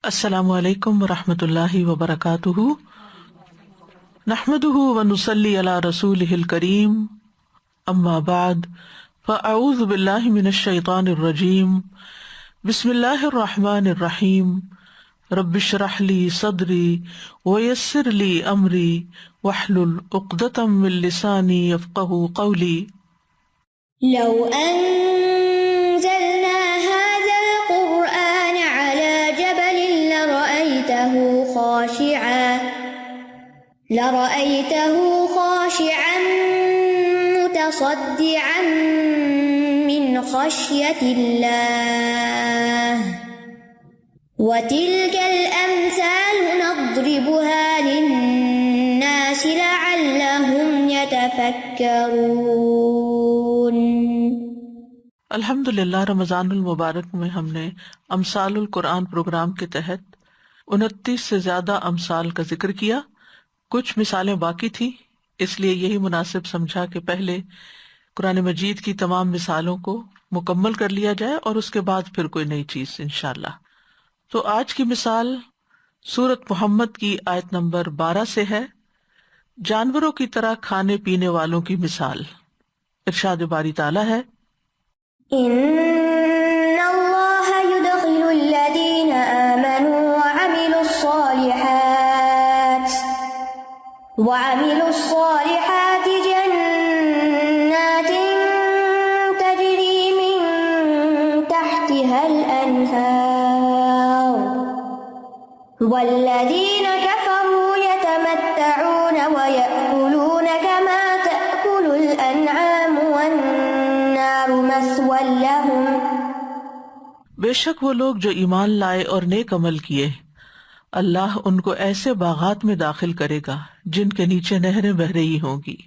السلام علیکم ورحمۃ اللہ وبرکاتہ، نحمده ونصلی علی رسولہ الکریم، اما بعد فاعوذ باللہ من الشیطان الرجیم، بسم اللہ الرحمن الرحیم، رب اشرح لی صدری ویسر لی امری واحلل عقدۃ من لسانی یفقہوا قولی۔ لو أنزلنا هذا القرآن على جبل لرأيته خاشعا متصدعا من خشية الله وتلك الأمثال نضربها للناس لعلهم يتفكرون۔ الحمد للہ، رمضان المبارک میں ہم نے امثال القرآن پروگرام کے تحت 29 سے زیادہ امثال کا ذکر کیا۔ کچھ مثالیں باقی تھیں، اس لیے یہی مناسب سمجھا کہ پہلے قرآن مجید کی تمام مثالوں کو مکمل کر لیا جائے اور اس کے بعد پھر کوئی نئی چیز انشاءاللہ۔ تو آج کی مثال سورۃ محمد کی آیت نمبر 12 سے ہے، جانوروں کی طرح کھانے پینے والوں کی مثال۔ ارشاد باری تعالیٰ ہے، إن الله يدخل الذين آمنوا وعملوا الصالحات جنات تجري من تحتها الأنهار والذين كفروا يتمتعون ويأكلون كما تأكل الأنعام والنار مثوى لهم۔ بے شک وہ لوگ جو ایمان لائے اور نیک عمل کیے، اللہ ان کو ایسے باغات میں داخل کرے گا جن کے نیچے نہریں بہہ رہی ہوں گی،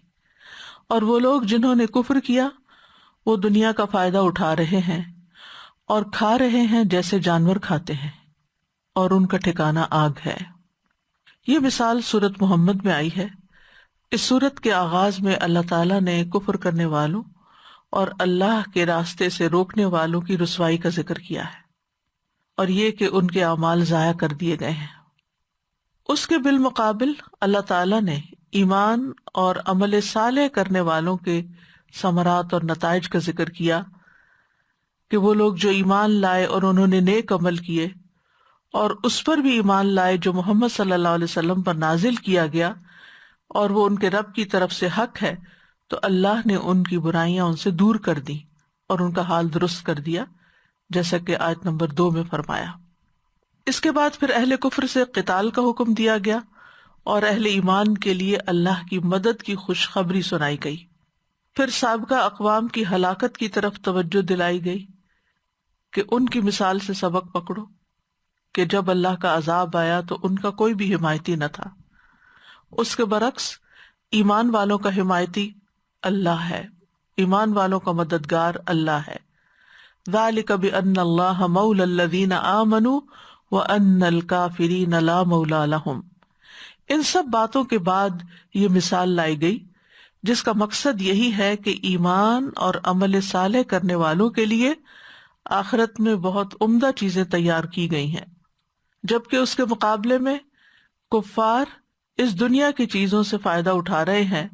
اور وہ لوگ جنہوں نے کفر کیا وہ دنیا کا فائدہ اٹھا رہے ہیں اور کھا رہے ہیں جیسے جانور کھاتے ہیں، اور ان کا ٹھکانہ آگ ہے۔ یہ مثال سورۃ محمد میں آئی ہے۔ اس سورت کے آغاز میں اللہ تعالیٰ نے کفر کرنے والوں اور اللہ کے راستے سے روکنے والوں کی رسوائی کا ذکر کیا ہے، اور یہ کہ ان کے اعمال ضائع کر دیے گئے ہیں۔ اس کے بالمقابل اللہ تعالیٰ نے ایمان اور عمل صالح کرنے والوں کے ثمرات اور نتائج کا ذکر کیا کہ وہ لوگ جو ایمان لائے اور انہوں نے نیک عمل کیے، اور اس پر بھی ایمان لائے جو محمد صلی اللہ علیہ وسلم پر نازل کیا گیا، اور وہ ان کے رب کی طرف سے حق ہے، تو اللہ نے ان کی برائیاں ان سے دور کر دی اور ان کا حال درست کر دیا، جیسا کہ آیت نمبر 2 میں فرمایا۔ اس کے بعد پھر اہل کفر سے قتال کا حکم دیا گیا اور اہل ایمان کے لیے اللہ کی مدد کی خوشخبری سنائی گئی۔ پھر سابقہ اقوام کی ہلاکت کی طرف توجہ دلائی گئی کہ ان کی مثال سے سبق پکڑو کہ جب اللہ کا عذاب آیا تو ان کا کوئی بھی حمایتی نہ تھا۔ اس کے برعکس ایمان والوں کا حمایتی اللہ ہے، ایمان والوں کا مددگار اللہ ہے۔ ذالک بأن اللہ مولی الذین آمنوا وأن الکافرین لا مولی لہم۔ ان سب باتوں کے بعد یہ مثال لائی گئی جس کا مقصد یہی ہے کہ ایمان اور عمل صالح کرنے والوں کے لیے آخرت میں بہت عمدہ چیزیں تیار کی گئی ہیں، جبکہ اس کے مقابلے میں کفار اس دنیا کی چیزوں سے فائدہ اٹھا رہے ہیں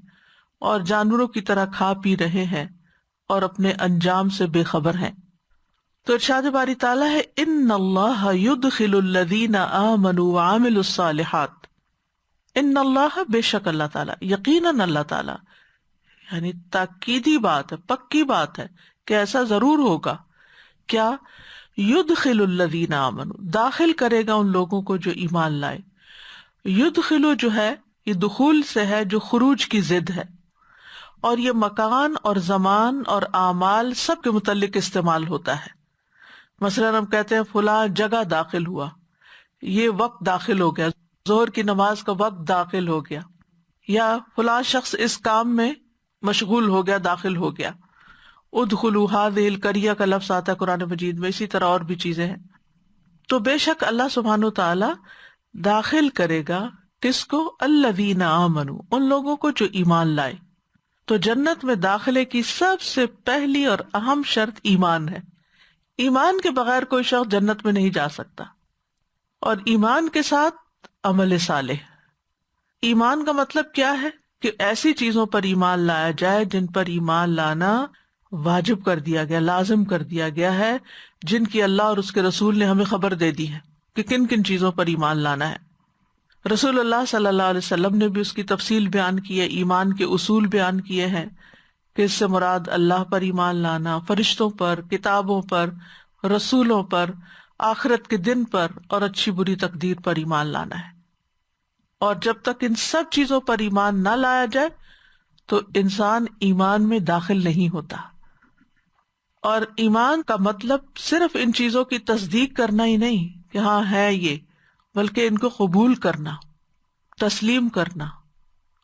اور جانوروں کی طرح کھا پی رہے ہیں اور اپنے انجام سے بے خبر ہیں۔ تو ارشاد باری تعالیٰ ہے، ان اللہ یدخل الذین آمنوا وعملوا الصالحات۔ ان اللہ، بے شک اللہ تعالیٰ، یقیناً اللہ تعالیٰ، یعنی تاکیدی بات ہے، پکی بات ہے کہ ایسا ضرور ہوگا۔ کیا؟ یدخل الذین آمنوا، داخل کرے گا ان لوگوں کو جو ایمان لائے۔ یدخلو جو ہے یہ دخول سے ہے جو خروج کی ضد ہے، اور یہ مکان اور زمان اور اعمال سب کے متعلق استعمال ہوتا ہے۔ مثلا ہم کہتے ہیں فلاں جگہ داخل ہوا، یہ وقت داخل ہو گیا، ظہر کی نماز کا وقت داخل ہو گیا، یا فلاں شخص اس کام میں مشغول ہو گیا، داخل ہو گیا۔ ادخلوا هذه القرية کا لفظ آتا ہے قرآن مجید میں، اسی طرح اور بھی چیزیں ہیں۔ تو بے شک اللہ سبحانہ و تعالی داخل کرے گا کس کو؟ الذین آمنوا، ان لوگوں کو جو ایمان لائے۔ تو جنت میں داخلے کی سب سے پہلی اور اہم شرط ایمان ہے۔ ایمان کے بغیر کوئی شخص جنت میں نہیں جا سکتا۔ اور ایمان کے ساتھ عمل صالح. ایمان کا مطلب کیا ہے؟ کہ ایسی چیزوں پر ایمان لایا جائے جن پر ایمان لانا واجب کر دیا گیا، لازم کر دیا گیا ہے، جن کی اللہ اور اس کے رسول نے ہمیں خبر دے دی ہے کہ کن کن چیزوں پر ایمان لانا ہے. رسول اللہ صلی اللہ علیہ وسلم نے بھی اس کی تفصیل بیان کی ہے، ایمان کے اصول بیان کیے ہیں کہ اس سے مراد اللہ پر ایمان لانا، فرشتوں پر، کتابوں پر، رسولوں پر، آخرت کے دن پر اور اچھی بری تقدیر پر ایمان لانا ہے. اور جب تک ان سب چیزوں پر ایمان نہ لایا جائے تو انسان ایمان میں داخل نہیں ہوتا. اور ایمان کا مطلب صرف ان چیزوں کی تصدیق کرنا ہی نہیں کہ ہاں ہے یہ، بلکہ ان کو قبول کرنا، تسلیم کرنا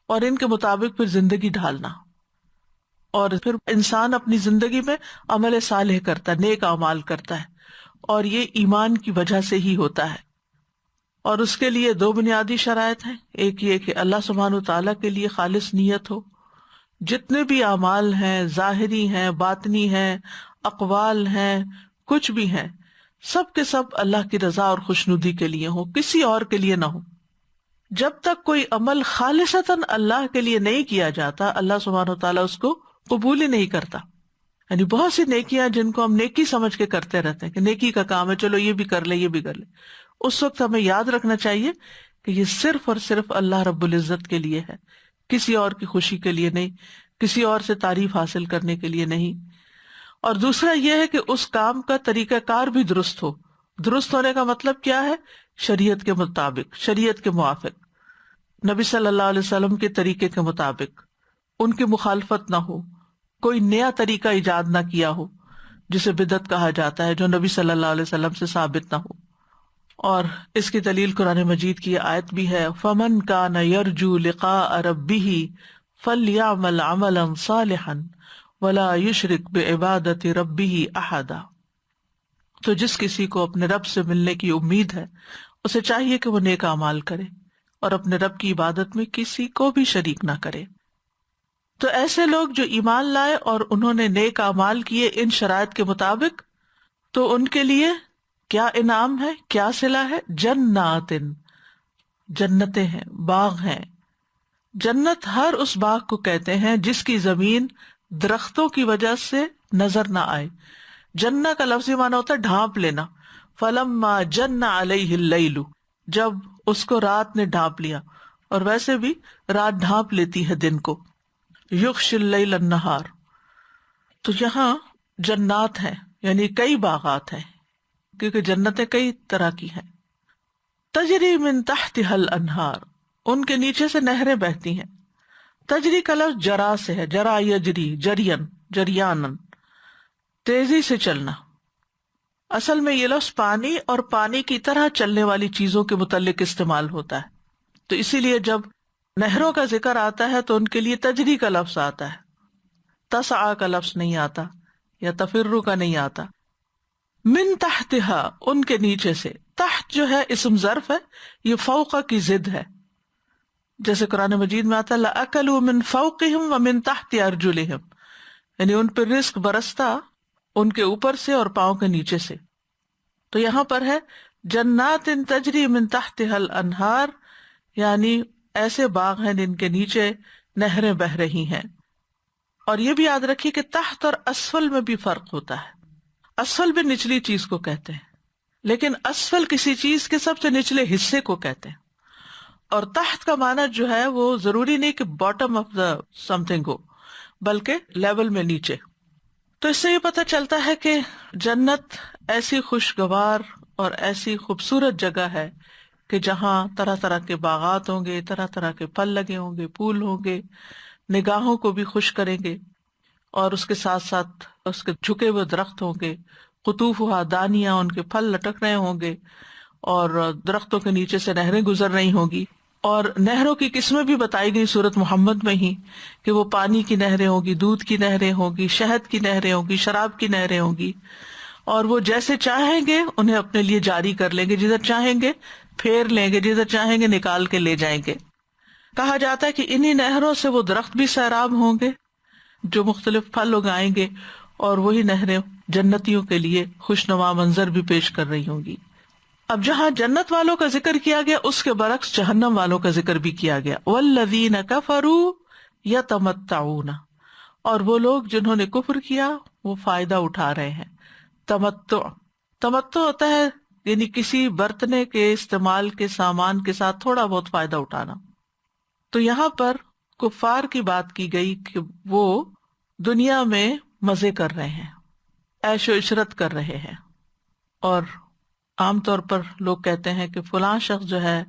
اور ان کے مطابق پھر زندگی ڈھالنا. اور پھر انسان اپنی زندگی میں عمل صالح کرتا ہے، نیک اعمال کرتا ہے، اور یہ ایمان کی وجہ سے ہی ہوتا ہے. اور اس کے لیے دو بنیادی شرائط ہیں. ایک یہ کہ اللہ سبحانہ وتعالیٰ کے لیے خالص نیت ہو. جتنے بھی اعمال ہیں، ظاہری ہیں، باطنی ہیں، اقوال ہیں، کچھ بھی ہیں، سب کے سب اللہ کی رضا اور خوشنودی کے لیے ہو، کسی اور کے لیے نہ ہو. جب تک کوئی عمل خالصتاً اللہ کے لیے نہیں کیا جاتا، اللہ سبحانہ وتعالیٰ اس کو قبول ہی نہیں کرتا. یعنی بہت سی نیکیاں جن کو ہم نیکی سمجھ کے کرتے رہتے ہیں کہ نیکی کا کام ہے، چلو یہ بھی کر لے، یہ بھی کر لے، اس وقت ہمیں یاد رکھنا چاہیے کہ یہ صرف اور صرف اللہ رب العزت کے لیے ہے، کسی اور کی خوشی کے لیے نہیں، کسی اور سے تعریف حاصل کرنے کے لیے نہیں. اور دوسرا یہ ہے کہ اس کام کا طریقہ کار بھی درست ہو. درست ہونے کا مطلب کیا ہے؟ شریعت کے مطابق، شریعت کے موافق، نبی صلی اللہ علیہ وسلم کے طریقے کے مطابق، ان کی مخالفت نہ ہو، کوئی نیا طریقہ ایجاد نہ کیا ہو جسے بدعت کہا جاتا ہے، جو نبی صلی اللہ علیہ وسلم سے ثابت نہ ہو. اور اس کی دلیل قرآن مجید کی آیت بھی ہے، فَمَنْ كَانَ يَرْجُو لِقَاءَ رَبِّهِ فَلْيَعْمَلْ عَمَلًا صَالِحًا وَلَا يُشْرِكْ بِعِبَادَةِ رَبِّهِ أَحَدًا. تو جس کسی کو اپنے رب سے ملنے کی امید ہے، اسے چاہیے کہ وہ نیک اعمال کرے اور اپنے رب کی عبادت میں کسی کو بھی شریک نہ کرے. تو ایسے لوگ جو ایمان لائے اور انہوں نے نیک اعمال کیے ان شرائط کے مطابق، تو ان کے لیے کیا انعام ہے، کیا صلہ ہے؟ جنات، جنتیں ہیں، باغ ہیں. جنت ہر اس باغ کو کہتے ہیں جس کی زمین درختوں کی وجہ سے نظر نہ آئے. جنہ کا لفظی معنی ہوتا ہے ڈھانپ لینا. فلما جن علیہ اللیل، جب اس کو رات نے ڈھانپ لیا، اور ویسے بھی رات ڈھانپ لیتی ہے دن کو. یغشی اللیل النہار، تو یہاں جنات ہیں، یعنی کئی باغات ہیں، کیونکہ جنتیں کئی طرح کی ہیں. تجری من تحتها الانہار، ان کے نیچے سے نہریں بہتی ہیں. تجری کا لفظ جرا سے ہے، جرا یجری، جرین، جریانن، تیزی سے چلنا. اصل میں یہ لفظ پانی اور پانی کی طرح چلنے والی چیزوں کے متعلق استعمال ہوتا ہے. تو اسی لیے جب نہروں کا ذکر آتا ہے تو ان کے لیے تجری کا لفظ آتا ہے، تسعى کا لفظ نہیں آتا، یا تفر کا نہیں آتا. من تحتها، ان کے نیچے سے. تحت جو ہے اسم ظرف ہے، یہ فوق کی ضد ہے. جیسے قرآن مجید میں آتا ہے لَأَكَلُوا مِن فَوْقِهِمْ وَمِن تَحْتِ أَرْجُلِهِمْ، یعنی ان پر رزق برستا ان کے اوپر سے اور پاؤں کے نیچے سے. تو یہاں پر ہے جنات تجری من تحتها الانہار، یعنی ایسے باغ ہیں جن کے نیچے نہریں بہ رہی ہیں. اور یہ بھی یاد رکھیے کہ تحت اور اسفل میں بھی فرق ہوتا ہے. اسفل بھی نچلی چیز کو کہتے ہیں، لیکن اسفل کسی چیز کے سب سے نچلے حصے کو کہتے ہیں. اور تحت کا معنی جو ہے وہ ضروری نہیں کہ bottom of the something ہو، بلکہ لیول میں نیچے. تو اس سے یہ پتہ چلتا ہے کہ جنت ایسی خوشگوار اور ایسی خوبصورت جگہ ہے کہ جہاں طرح طرح کے باغات ہوں گے، طرح طرح کے پھل لگے ہوں گے، پھول ہوں گے، نگاہوں کو بھی خوش کریں گے. اور اس کے ساتھ ساتھ اس کے جھکے ہوئے درخت ہوں گے، قطوفھا دانیاں، ان کے پھل لٹک رہے ہوں گے، اور درختوں کے نیچے سے نہریں گزر رہی ہوں گی. اور نہروں کی قسمیں بھی بتائی گئی سورۃ محمد میں ہی کہ وہ پانی کی نہریں ہوں گی، دودھ کی نہریں ہوں گی، شہد کی نہریں ہوں گی، شراب کی نہریں ہوں گی. اور وہ جیسے چاہیں گے انہیں اپنے لیے جاری کر لیں گے، جدھر چاہیں گے پھیر لیں گے، جدھر چاہیں گے نکال کے لے جائیں گے. کہا جاتا ہے کہ انہی نہروں سے وہ درخت بھی سیراب ہوں گے جو مختلف پھل اگائیں گے، اور وہی نہریں جنتیوں کے لیے خوشنما منظر بھی پیش کر رہی ہوں گی. اب جہاں جنت والوں کا ذکر کیا گیا اس کے برعکس جہنم والوں کا ذکر بھی کیا گیا. والذین کفروا یتمتعون، اور وہ لوگ جنہوں نے کفر کیا وہ فائدہ اٹھا رہے ہیں. تمتع ہوتا ہے یعنی کسی برتنے کے استعمال کے سامان کے ساتھ تھوڑا بہت فائدہ اٹھانا. تو یہاں پر کفار کی بات کی گئی کہ وہ دنیا میں مزے کر رہے ہیں، عیش و عشرت کر رہے ہیں. اور عام طور پر لوگ کہتے ہیں کہ فلاں شخص جو ہے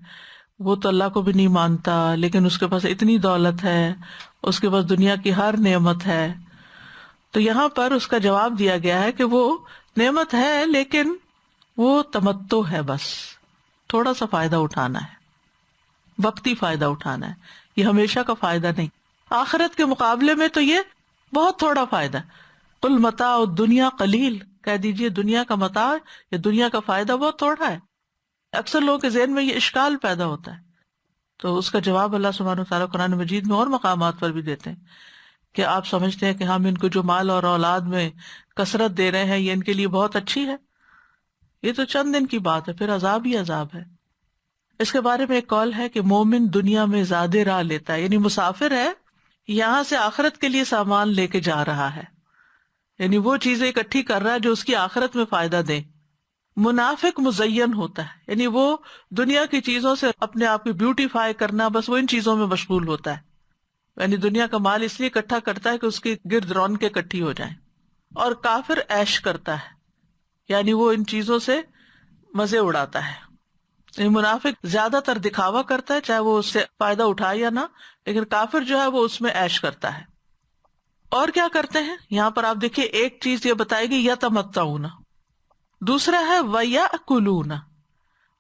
وہ تو اللہ کو بھی نہیں مانتا لیکن اس کے پاس اتنی دولت ہے، اس کے پاس دنیا کی ہر نعمت ہے. تو یہاں پر اس کا جواب دیا گیا ہے کہ وہ نعمت ہے لیکن وہ تمتع ہے، بس تھوڑا سا فائدہ اٹھانا ہے، وقتی فائدہ اٹھانا ہے، یہ ہمیشہ کا فائدہ نہیں. آخرت کے مقابلے میں تو یہ بہت تھوڑا فائدہ. قل متاع الدنیا قلیل، کہہ دیجئے دنیا کا متاع یا دنیا کا فائدہ بہت تھوڑا ہے. اکثر لوگوں کے ذہن میں یہ اشکال پیدا ہوتا ہے، تو اس کا جواب اللہ سبحانہ وتعالیٰ قرآن مجید میں اور مقامات پر بھی دیتے ہیں کہ آپ سمجھتے ہیں کہ ہم ان کو جو مال اور اولاد میں کثرت دے رہے ہیں یہ ان کے لیے بہت اچھی ہے، یہ تو چند دن کی بات ہے، پھر عذاب ہی عذاب ہے. اس کے بارے میں ایک قول ہے کہ مومن دنیا میں زیادہ راہ لیتا ہے، یعنی مسافر ہے، یہاں سے آخرت کے لیے سامان لے کے جا رہا ہے، یعنی وہ چیزیں اکٹھی کر رہا ہے جو اس کی آخرت میں فائدہ دیں. منافق مزین ہوتا ہے، یعنی وہ دنیا کی چیزوں سے اپنے آپ کو بیوٹیفائی کرنا، بس وہ ان چیزوں میں مشغول ہوتا ہے، یعنی دنیا کا مال اس لیے اکٹھا کرتا ہے کہ اس کی گرد رونقیں اکٹھی ہو جائیں. اور کافر عیش کرتا ہے، یعنی وہ ان چیزوں سے مزے اڑاتا ہے. یعنی منافق زیادہ تر دکھاوا کرتا ہے چاہے وہ اس سے فائدہ اٹھائے یا نہ، لیکن کافر جو ہے وہ اس میں عیش کرتا ہے. اور کیا کرتے ہیں یہاں پر آپ دیکھیے، ایک چیز یہ بتائے گی یتمتعون، دوسرا ہے وَيَأْكُلُونَ،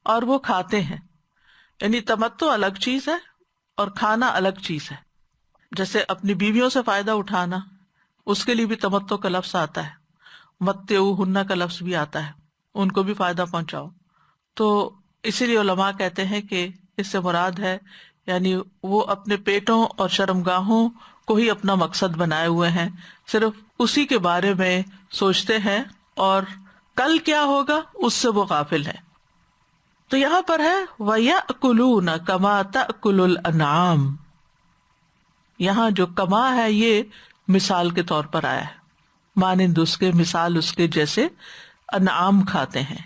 اور وہ کھاتے ہیں. یعنی تمتع الگ چیز ہے اور کھانا الگ چیز ہے. جیسے اپنی بیویوں سے فائدہ اٹھانا، اس کے لیے بھی تمتع کا لفظ آتا ہے، متعوہن کا لفظ بھی آتا ہے، ان کو بھی فائدہ پہنچاؤ. تو اسی لیے علماء کہتے ہیں کہ اس سے مراد ہے یعنی وہ اپنے پیٹوں اور شرمگاہوں کو ہی اپنا مقصد بنائے ہوئے ہیں، صرف اسی کے بارے میں سوچتے ہیں اور کل کیا ہوگا اس سے وہ غافل ہے. تو یہاں پر ہے وَيَأْكُلُونَ كَمَا تَأْكُلُ الْأَنْعَامُ، یہاں جو کما ہے یہ مثال کے طور پر آیا ہے، مانند اس کے، مثال اس کے جیسے انعام کھاتے ہیں،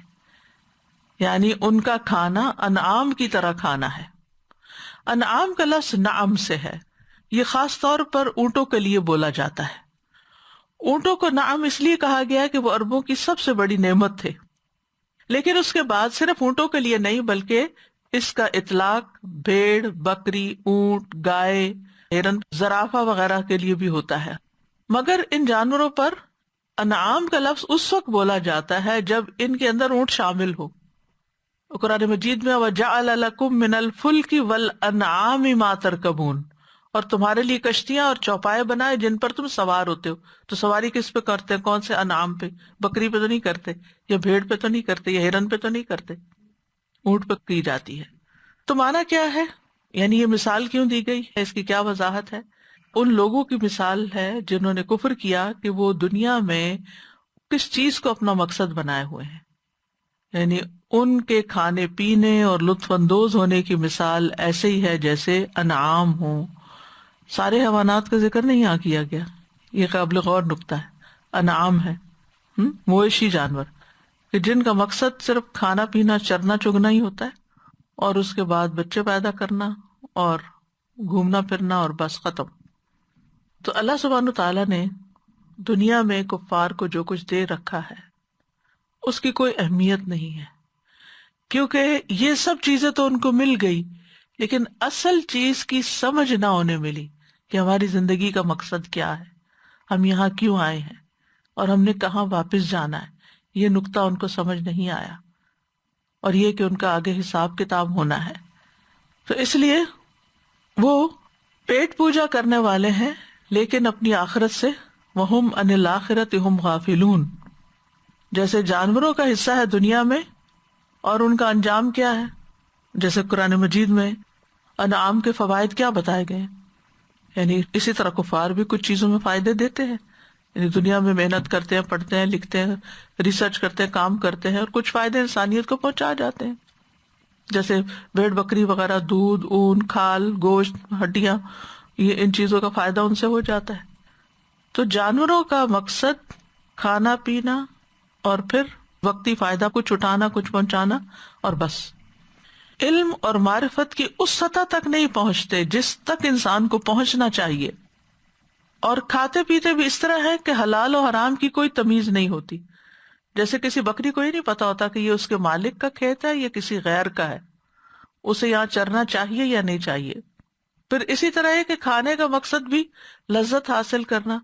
یعنی ان کا کھانا انعام کی طرح کھانا ہے. انعام کا لفظ نعم سے ہے، یہ خاص طور پر اونٹوں کے لیے بولا جاتا ہے. اونٹوں کو نعم اس لیے کہا گیا کہ وہ عربوں کی سب سے بڑی نعمت تھے، لیکن اس کے بعد صرف اونٹوں کے لیے نہیں بلکہ اس کا اطلاق بھیڑ، بکری، اونٹ، گائے، ہرن، زرافہ وغیرہ کے لیے بھی ہوتا ہے. مگر ان جانوروں پر انعام کا لفظ اس وقت بولا جاتا ہے جب ان کے اندر اونٹ شامل ہو. قرآن مجید میں وَجَعَلَ لَكُم مِّنَ الْفُلْكِ وَالْأَنْعَامِ مَا تَرْكَبُونَ، اور تمہارے لیے کشتیاں اور چوپائے بنائے جن پر تم سوار ہوتے ہو. تو سواری کس پہ کرتے ہیں؟ کون سے انعام پہ؟ بکری پہ تو نہیں کرتے، یا بھیڑ پہ تو نہیں کرتے، یا ہرن پہ تو نہیں کرتے، اونٹ پہ کی جاتی ہے. تو معنی کیا ہے؟ یعنی یہ مثال کیوں دی گئی ہے، اس کی کیا وضاحت ہے؟ ان لوگوں کی مثال ہے جنہوں نے کفر کیا کہ وہ دنیا میں کس چیز کو اپنا مقصد بنائے ہوئے ہیں. یعنی ان کے کھانے پینے اور لطف اندوز ہونے کی مثال ایسے ہی ہے جیسے انعام ہوں. سارے حیوانات کا ذکر نہیں یہاں کیا گیا، یہ قابل غور نکتہ ہے. انعام ہے مویشی جانور کہ جن کا مقصد صرف کھانا پینا، چرنا چگنا ہی ہوتا ہے، اور اس کے بعد بچے پیدا کرنا اور گھومنا پھرنا اور بس ختم. تو اللہ سبحانہ تعالیٰ نے دنیا میں کفار کو جو کچھ دے رکھا ہے اس کی کوئی اہمیت نہیں ہے، کیونکہ یہ سب چیزیں تو ان کو مل گئی، لیکن اصل چیز کی سمجھ نہ انہیں ملی کہ ہماری زندگی کا مقصد کیا ہے، ہم یہاں کیوں آئے ہیں اور ہم نے کہاں واپس جانا ہے. یہ نقطہ ان کو سمجھ نہیں آیا، اور یہ کہ ان کا آگے حساب کتاب ہونا ہے. تو اس لیے وہ پیٹ پوجا کرنے والے ہیں لیکن اپنی آخرت سے وَهُمْ عَنِ الْآخِرَةِ هُمْ غَافِلُونَ، جیسے جانوروں کا حصہ ہے دنیا میں اور ان کا انجام کیا ہے. جیسے قرآن مجید میں انعام کے فوائد کیا بتائے گئے، یعنی اسی طرح کفار بھی کچھ چیزوں میں فائدے دیتے ہیں یعنی دنیا میں محنت کرتے ہیں، پڑھتے ہیں، لکھتے ہیں، ریسرچ کرتے ہیں، کام کرتے ہیں اور کچھ فائدے انسانیت کو پہنچا جاتے ہیں، جیسے بھیڑ بکری وغیرہ، دودھ، اون، کھال، گوشت، ہڈیاں، یہ ان چیزوں کا فائدہ ان سے ہو جاتا ہے۔ تو جانوروں کا مقصد کھانا پینا اور پھر وقتی فائدہ کچھ اٹھانا، کچھ پہنچانا، اور بس۔ علم اور معرفت کی اس سطح تک نہیں پہنچتے جس تک انسان کو پہنچنا چاہیے، اور کھاتے پیتے بھی اس طرح ہے کہ حلال و حرام کی کوئی تمیز نہیں ہوتی۔ جیسے کسی بکری کو ہی نہیں پتا ہوتا کہ یہ اس کے مالک کا کھیت ہے یا کسی غیر کا ہے، اسے یہاں چرنا چاہیے یا نہیں چاہیے۔ پھر اسی طرح ہے کہ کھانے کا مقصد بھی لذت حاصل کرنا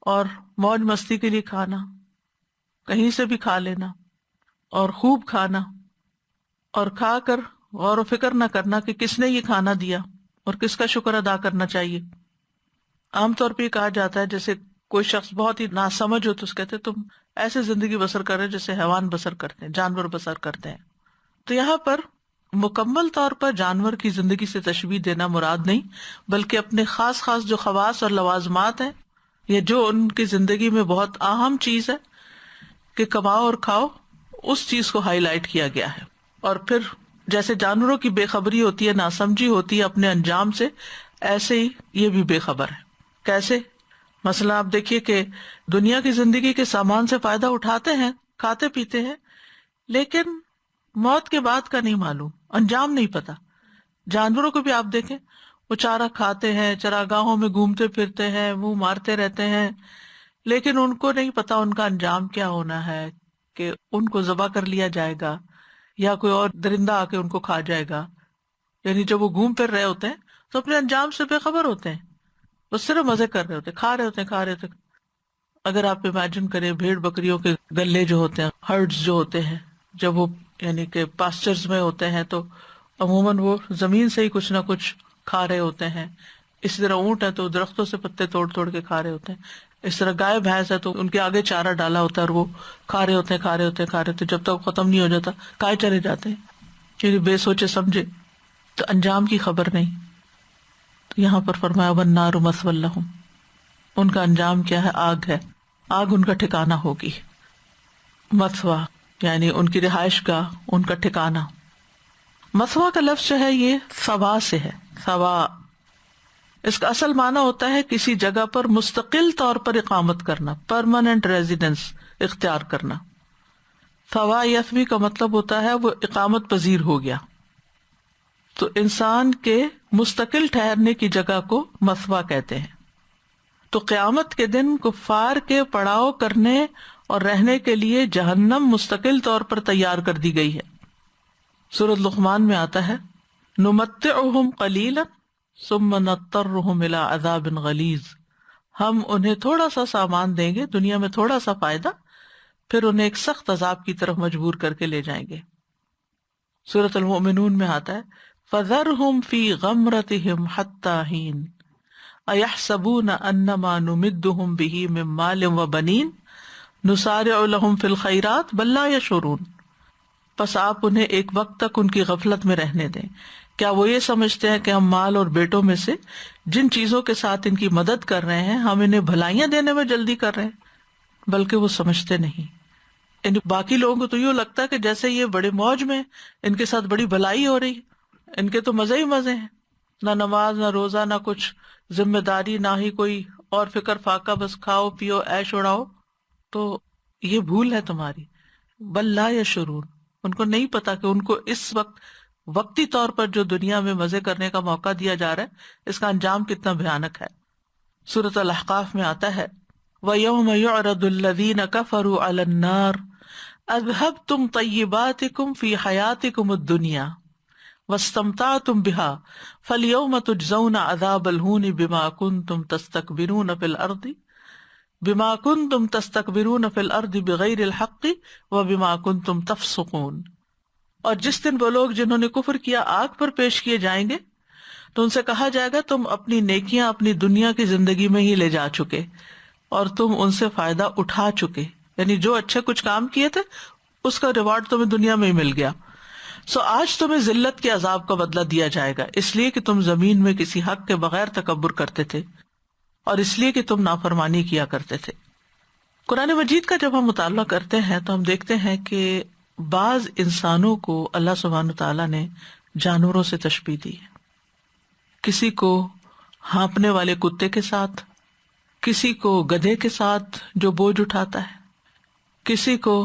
اور موج مستی کے لیے کھانا، کہیں سے بھی کھا لینا اور خوب کھانا، اور کھا کر غور و فکر نہ کرنا کہ کس نے یہ کھانا دیا اور کس کا شکر ادا کرنا چاہیے۔ عام طور پہ یہ کہا جاتا ہے جیسے کوئی شخص بہت ہی ناسمجھ ہو تو اس کہتے تم ایسے زندگی بسر کر رہے جیسے حیوان بسر کرتے ہیں، جانور بسر کرتے ہیں۔ تو یہاں پر مکمل طور پر جانور کی زندگی سے تشبیہ دینا مراد نہیں، بلکہ اپنے خاص خاص جو خواص اور لوازمات ہیں یا جو ان کی زندگی میں بہت اہم چیز ہے کہ کماؤ اور کھاؤ، اس چیز کو ہائی لائٹ کیا گیا ہے۔ اور پھر جیسے جانوروں کی بے خبری ہوتی ہے، ناسمجھی ہوتی ہے اپنے انجام سے، ایسے ہی یہ بھی بے خبر ہے۔ کیسے؟ مثلا آپ دیکھیے کہ دنیا کی زندگی کے سامان سے فائدہ اٹھاتے ہیں، کھاتے پیتے ہیں، لیکن موت کے بعد کا نہیں معلوم، انجام نہیں پتا۔ جانوروں کو بھی آپ دیکھیں، وہ چارہ کھاتے ہیں، چراگاہوں میں گھومتے پھرتے ہیں، منہ مارتے رہتے ہیں، لیکن ان کو نہیں پتا ان کا انجام کیا ہونا ہے، کہ ان کو ذبح کر لیا جائے گا یا کوئی اور درندہ آ کے ان کو کھا جائے گا۔ یعنی جب وہ گھوم پھر رہے ہوتے ہیں تو اپنے انجام سے بے خبر ہوتے ہیں، وہ صرف مزے کر رہے ہوتے ہیں، کھا رہے ہوتے ہیں۔ اگر آپ امیجن کریں بھیڑ بکریوں کے گلے جو ہوتے ہیں، ہرڈز جو ہوتے ہیں، جب وہ یعنی کہ پاسچرز میں ہوتے ہیں تو عموماً وہ زمین سے ہی کچھ نہ کچھ کھا رہے ہوتے ہیں۔ اسی طرح اونٹ ہے تو درختوں سے پتے توڑ توڑ کے کھا رہے ہوتے ہیں۔ اس طرح گائے بھینس ہے تو ان کے آگے چارہ ڈالا ہوتا ہے اور وہ کھا رہے ہوتے ہیں، جب تک ختم نہیں ہو جاتا کھائے چلے جاتے ہیں، یعنی بے سوچے سمجھے، تو انجام کی خبر نہیں۔ تو یہاں پر فرمایا وَالنَّارُ مَثْوًى لَهُمْ، ان کا انجام کیا ہے؟ آگ ہے، آگ ان کا ٹھکانہ ہوگی۔ مثوا یعنی ان کی رہائش گاہ، ان کا ٹھکانہ۔ مثوا کا لفظ جو ہے یہ ثوا سے ہے، ثوا۔ اس کا اصل معنی ہوتا ہے کسی جگہ پر مستقل طور پر اقامت کرنا، پرماننٹ ریزیڈنس اختیار کرنا۔ ثوا یثوی کا مطلب ہوتا ہے وہ اقامت پذیر ہو گیا۔ تو انسان کے مستقل ٹھہرنے کی جگہ کو مثوا کہتے ہیں۔ تو قیامت کے دن کفار کے پڑاؤ کرنے اور رہنے کے لیے جہنم مستقل طور پر تیار کر دی گئی ہے۔ سورۃ لقمان میں آتا ہے نمتعہم قلیلا ثم نضطرہم الی عذاب غلیظ، ہم انہیں تھوڑا سا سامان دیں گے، دنیا میں تھوڑا سا فائدہ، پھر انہیں ایک سخت عذاب کی طرف مجبور کر کے لے جائیں گے۔ سورۃ المؤمنون میں آتا ہے فذرہم فی غمرتہم حتی حین ایحسبون انما نمدہم بہ من مال وبنین نسارع لہم فی الخیرات بل لا یشعرون، پس آپ انہیں ایک وقت تک ان کی غفلت میں رہنے دیں۔ کیا وہ یہ سمجھتے ہیں کہ ہم مال اور بیٹوں میں سے جن چیزوں کے ساتھ ان کی مدد کر رہے ہیں ہم انہیں بھلائیاں دینے میں جلدی کر رہے ہیں؟ بلکہ وہ سمجھتے نہیں۔ یعنی باقی لوگوں کو تو یوں لگتا ہے کہ جیسے یہ بڑے موج میں، ان کے ساتھ بڑی بھلائی ہو رہی، ان کے تو مزے ہی مزے ہیں، نہ نماز نہ روزہ نہ کچھ ذمہ داری نہ ہی کوئی اور فکر فاقہ، بس کھاؤ پیو عیش اڑاؤ۔ تو یہ بھول ہے تمہاری، بل لا یشعرون، ان کو نہیں پتا کہ ان کو اس وقت وقتی طور پر جو دنیا میں مزے کرنے کا موقع دیا جا رہا ہے اس کا انجام کتنا بھیانک ہے۔ سورۃ الاحقاف میں آتا ہے وَيَوْمَ يُعْرَضُ الَّذِينَ كَفَرُوا عَلَى النَّارِ أَذْهَبْتُمْ طَيِّبَاتِكُمْ فِي حَيَاتِكُمُ الدُّنْيَا وَاسْتَمْتَعْتُمْ بِهَا فَالْيَوْمَ تُجْزَوْنَ عَذَابَ الْهُونِ بِمَا كُنْتُمْ تَسْتَكْبِرُونَ فِي الْأَرْضِ بِغَيْرِ الْحَقِّ وَبِمَا كُنْتُمْ تَفْسُقُونَ۔ اور جس دن وہ لوگ جنہوں نے کفر کیا آگ پر پیش کیے جائیں گے تو ان سے کہا جائے گا تم اپنی نیکیاں اپنی دنیا کی زندگی میں ہی لے جا چکے اور تم ان سے فائدہ اٹھا چکے، یعنی جو اچھے کچھ کام کیے تھے اس کا ریوارڈ تمہیں دنیا میں ہی مل گیا۔ سو آج تمہیں ذلت کے عذاب کا بدلہ دیا جائے گا، اس لیے کہ تم زمین میں کسی حق کے بغیر تکبر کرتے تھے اور اس لیے کہ تم نافرمانی کیا کرتے تھے۔ قرآن مجید کا جب ہم مطالعہ کرتے ہیں تو ہم دیکھتے ہیں کہ بعض انسانوں کو اللہ سبحانہ تعالیٰ نے جانوروں سے تشبیہ دی ہے. کسی کو ہانپنے والے کتے کے ساتھ، کسی کو گدھے کے ساتھ جو بوجھ اٹھاتا ہے، کسی کو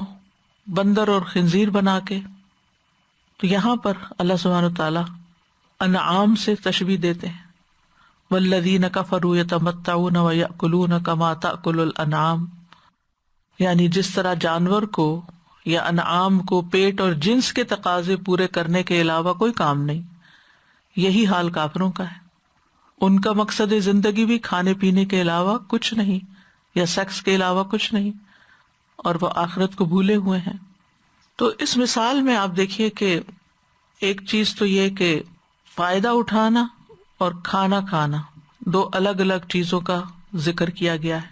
بندر اور خنزیر بنا کے. تو یہاں پر اللہ سبحانہ تعالیٰ انعام سے تشبیہ دیتے ہیں. والذین کفروا یتمتعون ویأکلون کما تأکل الانعام، یعنی جس طرح جانور کو یا انعام کو پیٹ اور جنس کے تقاضے پورے کرنے کے علاوہ کوئی کام نہیں، یہی حال کافروں کا ہے. ان کا مقصد زندگی بھی کھانے پینے کے علاوہ کچھ نہیں، یا سیکس کے علاوہ کچھ نہیں، اور وہ آخرت کو بھولے ہوئے ہیں. تو اس مثال میں آپ دیکھیے کہ ایک چیز تو یہ کہ فائدہ اٹھانا اور کھانا کھانا دو الگ الگ چیزوں کا ذکر کیا گیا ہے.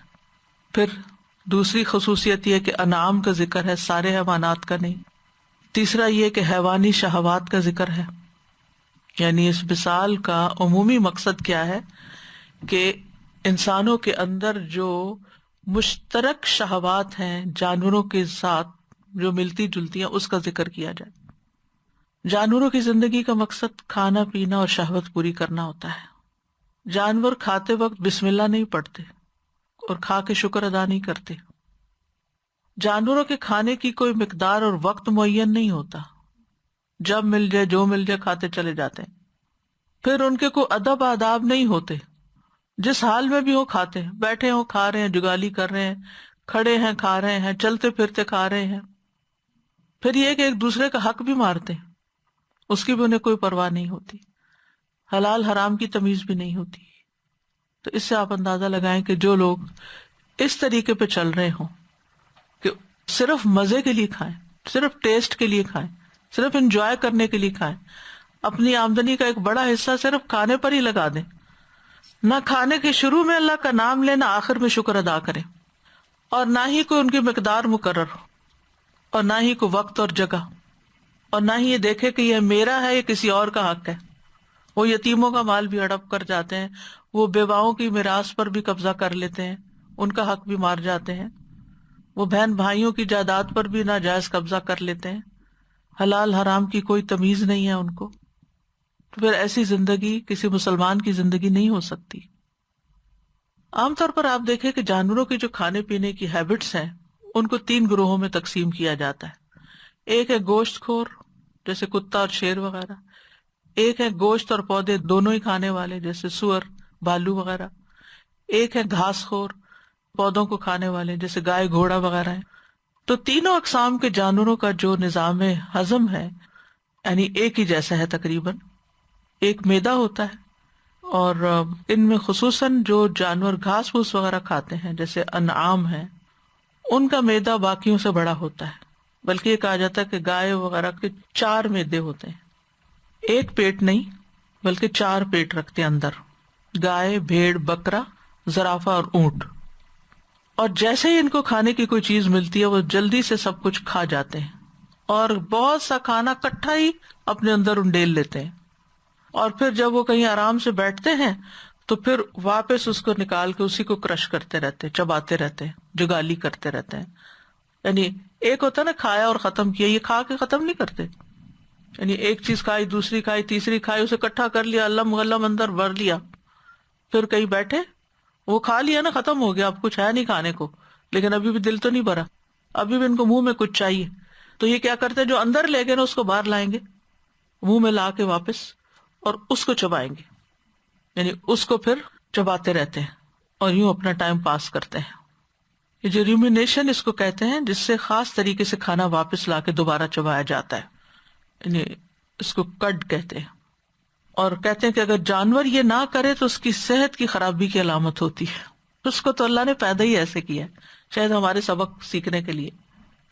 پھر دوسری خصوصیت یہ کہ انعام کا ذکر ہے، سارے حیوانات کا نہیں. تیسرا یہ کہ حیوانی شہوات کا ذکر ہے. یعنی اس مثال کا عمومی مقصد کیا ہے کہ انسانوں کے اندر جو مشترک شہوات ہیں جانوروں کے ساتھ جو ملتی جلتی ہیں اس کا ذکر کیا جائے. جانوروں کی زندگی کا مقصد کھانا پینا اور شہوت پوری کرنا ہوتا ہے. جانور کھاتے وقت بسم اللہ نہیں پڑھتے اور کھا کے شکر ادا نہیں کرتے. جانوروں کے کھانے کی کوئی مقدار اور وقت معین نہیں ہوتا، جب مل جائے جو مل جائے کھاتے چلے جاتے ہیں. پھر ان کے کوئی ادب آداب نہیں ہوتے، جس حال میں بھی ہو کھاتے ہیں، بیٹھے ہوں کھا رہے ہیں، جگالی کر رہے ہیں، کھڑے ہیں کھا رہے ہیں، چلتے پھرتے کھا رہے ہیں. پھر یہ کہ ایک دوسرے کا حق بھی مارتے ہیں، اس کی بھی انہیں کوئی پرواہ نہیں ہوتی. حلال حرام کی تمیز بھی نہیں ہوتی. تو اس سے آپ اندازہ لگائیں کہ جو لوگ اس طریقے پہ چل رہے ہوں کہ صرف مزے کے لیے کھائیں، صرف ٹیسٹ کے لیے کھائیں، صرف انجوائے کرنے کے لیے کھائیں، اپنی آمدنی کا ایک بڑا حصہ صرف کھانے پر ہی لگا دیں، نہ کھانے کے شروع میں اللہ کا نام لیں، نہ آخر میں شکر ادا کریں، اور نہ ہی کوئی ان کی مقدار مقرر ہو، اور نہ ہی کوئی وقت اور جگہ، اور نہ ہی یہ دیکھے کہ یہ میرا ہے یا کسی اور کا حق ہے. وہ یتیموں کا مال بھی ہڑپ کر جاتے ہیں، وہ بیواؤں کی میراث پر بھی قبضہ کر لیتے ہیں، ان کا حق بھی مار جاتے ہیں، وہ بہن بھائیوں کی جائیداد پر بھی ناجائز قبضہ کر لیتے ہیں. حلال حرام کی کوئی تمیز نہیں ہے ان کو. تو پھر ایسی زندگی کسی مسلمان کی زندگی نہیں ہو سکتی. عام طور پر آپ دیکھیں کہ جانوروں کی جو کھانے پینے کی ہیبٹس ہیں ان کو 3 گروہوں میں تقسیم کیا جاتا ہے. ایک ہے گوشت خور جیسے کتا اور شیر وغیرہ، ایک ہے گوشت اور پودے دونوں ہی کھانے والے جیسے سور بھالو وغیرہ، ایک ہے گھاس خور پودوں کو کھانے والے جیسے گائے گھوڑا وغیرہ ہیں. تو تینوں اقسام کے جانوروں کا جو نظام ہضم ہے یعنی ایک ہی جیسا ہے تقریباً. ایک میدا ہوتا ہے، اور ان میں خصوصاً جو جانور گھاس پھوس وغیرہ کھاتے ہیں جیسے انعام ہے ان کا میدا باقیوں سے بڑا ہوتا ہے. بلکہ یہ کہا جاتا ہے کہ گائے وغیرہ کے 4 میدے ہوتے ہیں، ایک پیٹ نہیں بلکہ 4 پیٹ رکھتے ہیں اندر، گائے بھیڑ بکرا زرافہ اور اونٹ. اور جیسے ہی ان کو کھانے کی کوئی چیز ملتی ہے وہ جلدی سے سب کچھ کھا جاتے ہیں اور بہت سا کھانا کٹھا ہی اپنے اندر انڈیل لیتے ہیں. اور پھر جب وہ کہیں آرام سے بیٹھتے ہیں تو پھر واپس اس کو نکال کے اسی کو کرش کرتے رہتے، چباتے رہتے ہیں، جگالی کرتے رہتے ہیں. یعنی ایک ہوتا ہے نا کھایا اور ختم کیا، یہ کھا کے ختم نہیں کرتے. یعنی ایک چیز کھائی، دوسری کھائی، تیسری کھائی، اسے اکٹھا کر لیا، اللہ مغلم اندر بھر لیا، پھر کہیں بیٹھے وہ کھا لیا نا، ختم ہو گیا، اب کچھ ہے نہیں کھانے کو، لیکن ابھی بھی دل تو نہیں بھرا، ابھی بھی ان کو منہ میں کچھ چاہیے. تو یہ کیا کرتے ہیں جو اندر لے گئے نا اس کو باہر لائیں گے، منہ میں لا کے واپس، اور اس کو چبائیں گے. یعنی اس کو پھر چباتے رہتے ہیں اور یوں اپنا ٹائم پاس کرتے ہیں. یہ جو ریومینیشن اس کو کہتے ہیں، جس سے خاص طریقے سے کھانا واپس لا کے دوبارہ چبایا جاتا ہے، یعنی اس کو کڈ کہتے ہیں. اور کہتے ہیں کہ اگر جانور یہ نہ کرے تو اس کی صحت کی خرابی کی علامت ہوتی ہے. اس کو تو اللہ نے پیدا ہی ایسے کیا ہے، شاید ہمارے سبق سیکھنے کے لیے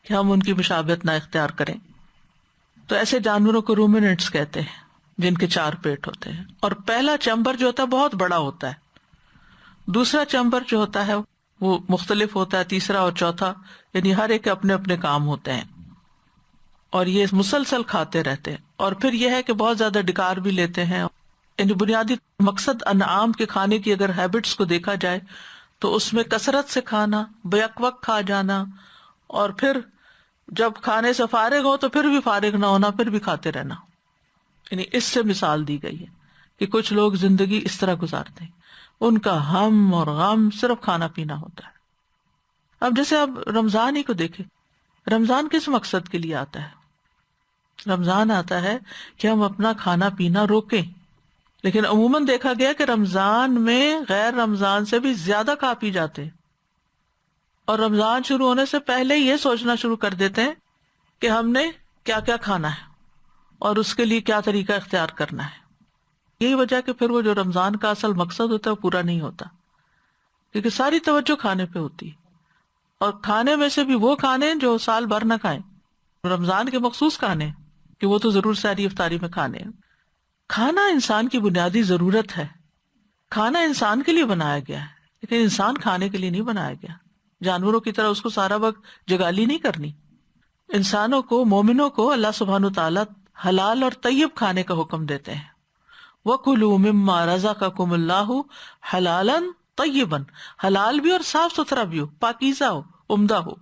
کہ ہم ان کی مشابہت نہ اختیار کریں. تو ایسے جانوروں کو رومیننٹس کہتے ہیں جن کے 4 پیٹ ہوتے ہیں. اور پہلا چیمبر جو ہوتا ہے بہت بڑا ہوتا ہے، دوسرا چیمبر جو ہوتا ہے وہ مختلف ہوتا ہے، تیسرا اور چوتھا یعنی ہر ایک کے اپنے اپنے کام ہوتے ہیں. اور یہ مسلسل کھاتے رہتے ہیں. اور پھر یہ ہے کہ بہت زیادہ ڈکار بھی لیتے ہیں. یعنی بنیادی مقصد انعام کے کھانے کی اگر ہیبٹس کو دیکھا جائے تو اس میں کثرت سے کھانا، بیک وقت کھا جانا، اور پھر جب کھانے سے فارغ ہو تو پھر بھی فارغ نہ ہونا، پھر بھی کھاتے رہنا. یعنی اس سے مثال دی گئی ہے کہ کچھ لوگ زندگی اس طرح گزارتے ہیں، ان کا ہم اور غم صرف کھانا پینا ہوتا ہے. اب جیسے آپ رمضان ہی کو دیکھیں، رمضان کس مقصد کے لیے آتا ہے؟ رمضان آتا ہے کہ ہم اپنا کھانا پینا روکیں، لیکن عموماً دیکھا گیا کہ رمضان میں غیر رمضان سے بھی زیادہ کھا پی جاتے ہیں، اور رمضان شروع ہونے سے پہلے یہ سوچنا شروع کر دیتے ہیں کہ ہم نے کیا کیا کھانا ہے اور اس کے لیے کیا طریقہ اختیار کرنا ہے. یہی وجہ کہ پھر وہ جو رمضان کا اصل مقصد ہوتا ہے وہ پورا نہیں ہوتا، کیونکہ ساری توجہ کھانے پہ ہوتی ہے، اور کھانے میں سے بھی وہ کھانے جو سال بھر نہ کھائیں، رمضان کے مخصوص کھانے کہ وہ تو ضرور سحری افطاری میں کھانے ہیں. کھانا انسان کی بنیادی ضرورت ہے. کھانا انسان کے لیے بنایا گیا ہے، لیکن انسان کھانے کے لیے نہیں بنایا گیا. جانوروں کی طرح اس کو سارا وقت جگالی نہیں کرنی. انسانوں کو، مومنوں کو اللہ سبحانہ تعالیٰ حلال اور طیب کھانے کا حکم دیتے ہیں. وَكُلُوا مِمَّا رَزَقَكُمُ اللَّهُ حَلَالًا طَيِّبًا، حلال بھی اور صاف ستھرا بھی ہو، پاکیزہ ہو، عمدہ ہو.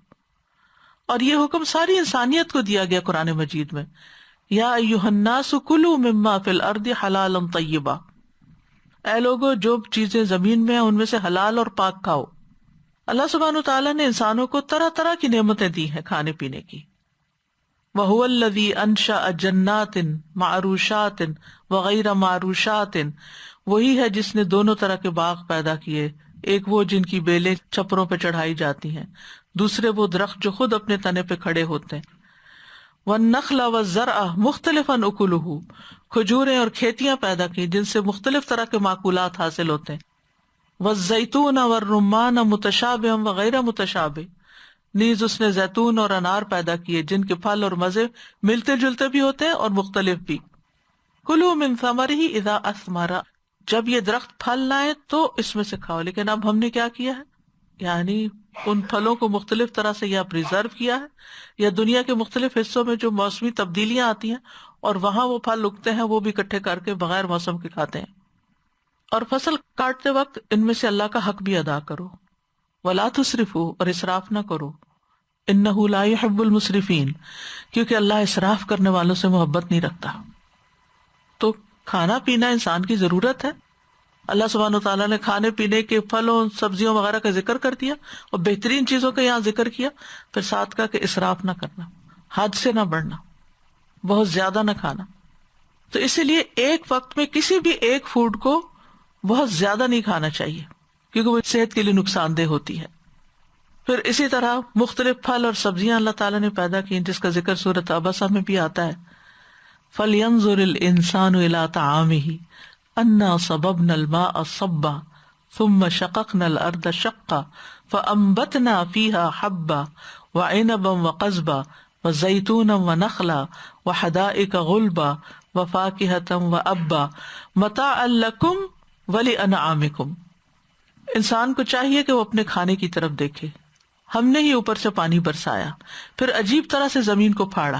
اور یہ حکم ساری انسانیت کو دیا گیا قرآن مجید میں. یا ایھا الناس کلوا مما فی الارض حلالا طیبا، اے لوگو جو چیزیں زمین میں ہیں ان میں سے حلال اور پاک کھاؤ. اللہ سبحانہ تعالیٰ نے انسانوں کو طرح طرح کی نعمتیں دی ہیں کھانے پینے کی. وَهُوَ الَّذِي أَنشَأَ جَنَّاتٍ مَعْرُوشَاتٍ وَغَيْرَ مَعْرُوشَاتٍ، وہی ہے جس نے دونوں طرح کے باغ پیدا کیے، ایک وہ جن کی بیلیں چھپروں پہ چڑھائی جاتی ہیں، دوسرے وہ درخت جو خود اپنے تنے پہ کھڑے ہوتے ہیں. وَالنَّخْلَ وَالزَّرْعَ مُخْتَلِفًا أُكُلُهُ، کھجوریں اور کھیتیاں پیدا کی جن سے مختلف طرح کے معقولات حاصل ہوتے ہیں. وَالزَّيْتُونَ وَالرُّمَّانَ مُتَشَابِهًا وَغَيْرَ مُتَشَابِهٍ، نیز اس نے زیتون اور انار پیدا کیے جن کے پھل اور مزے ملتے جلتے بھی ہوتے ہیں اور مختلف بھی. کلوا من ثمرہ اذا اثمر، جب یہ درخت پھل لائے تو اس میں سے کھاؤ. لیکن اب ہم نے کیا کیا ہے؟ یعنی ان پھلوں کو مختلف طرح سے یا پریزرو کیا ہے، یا دنیا کے مختلف حصوں میں جو موسمی تبدیلیاں آتی ہیں اور وہاں وہ پھل اگتے ہیں وہ بھی اکٹھے کر کے بغیر موسم کے کھاتے ہیں. اور فصل کاٹتے وقت ان میں سے اللہ کا حق بھی ادا کرو. ولا تسرفوا، اور اسراف نہ کرو. انہ لا يحب المسرفین، کیونکہ اللہ اسراف کرنے والوں سے محبت نہیں رکھتا. تو کھانا پینا انسان کی ضرورت ہے. اللہ سبحانہ تعالیٰ نے کھانے پینے کے پھلوں سبزیوں وغیرہ کا ذکر کر دیا اور بہترین چیزوں کا یہاں ذکر کیا، پھر ساتھ کا کہ اسراف نہ کرنا، حد سے نہ بڑھنا، بہت زیادہ نہ کھانا. تو اسی لیے ایک وقت میں کسی بھی ایک فوڈ کو بہت زیادہ نہیں کھانا چاہیے کیونکہ وہ صحت کے لیے نقصان دہ ہوتی ہے. پھر اسی طرح مختلف پھل اور سبزیاں اللہ تعالیٰ نے پیدا کی جس کا ذکر سورۃ عبسہ میں بھی آتا ہے. فَلْيَنظُرِ الْإِنسَانُ إِلَىٰ طَعَامِهِ أَنَّا صَبَبْنَا الْمَاءَ صَبًّا ثُمَّ شَقَقْنَا الْأَرْضَ شَقًّا فَأَنبَتْنَا فِيهَا حَبًّا وَعِنَبًا وَقَضْبًا وَزَيْتُونًا وَنَخْلًا وَحَدَائِقَ غُلْبًا وَفَاكِهَةً وَأَبًّا مَتَاعًا لَكُمْ وَلِأَنْعَامِكُمْ. انسان کو چاہیے کہ وہ اپنے کھانے کی طرف دیکھے. ہم نے ہی اوپر سے پانی برسایا، پھر عجیب طرح سے زمین کو پھاڑا،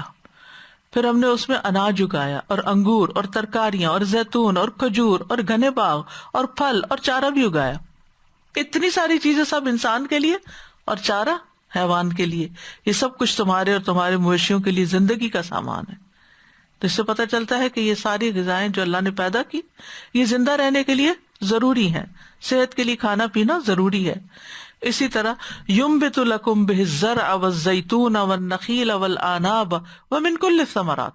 پھر ہم نے اس میں اناج اگایا اور انگور اور ترکاریاں اور زیتون اور کھجور اور گھنے باغ اور پھل اور چارہ بھی اگایا. اتنی ساری چیزیں سب انسان کے لیے اور چارہ حیوان کے لیے. یہ سب کچھ تمہارے اور تمہارے مویشیوں کے لیے زندگی کا سامان ہے. تو اس سے پتہ چلتا ہے کہ یہ ساری غذائیں جو اللہ نے پیدا کی یہ زندہ رہنے کے لیے ضروری ہیں، صحت کے لیے کھانا پینا ضروری ہے. اسی طرح ينبت لكم به الزرع والزيتون والنخيل والأعناب ومن كل الثمرات،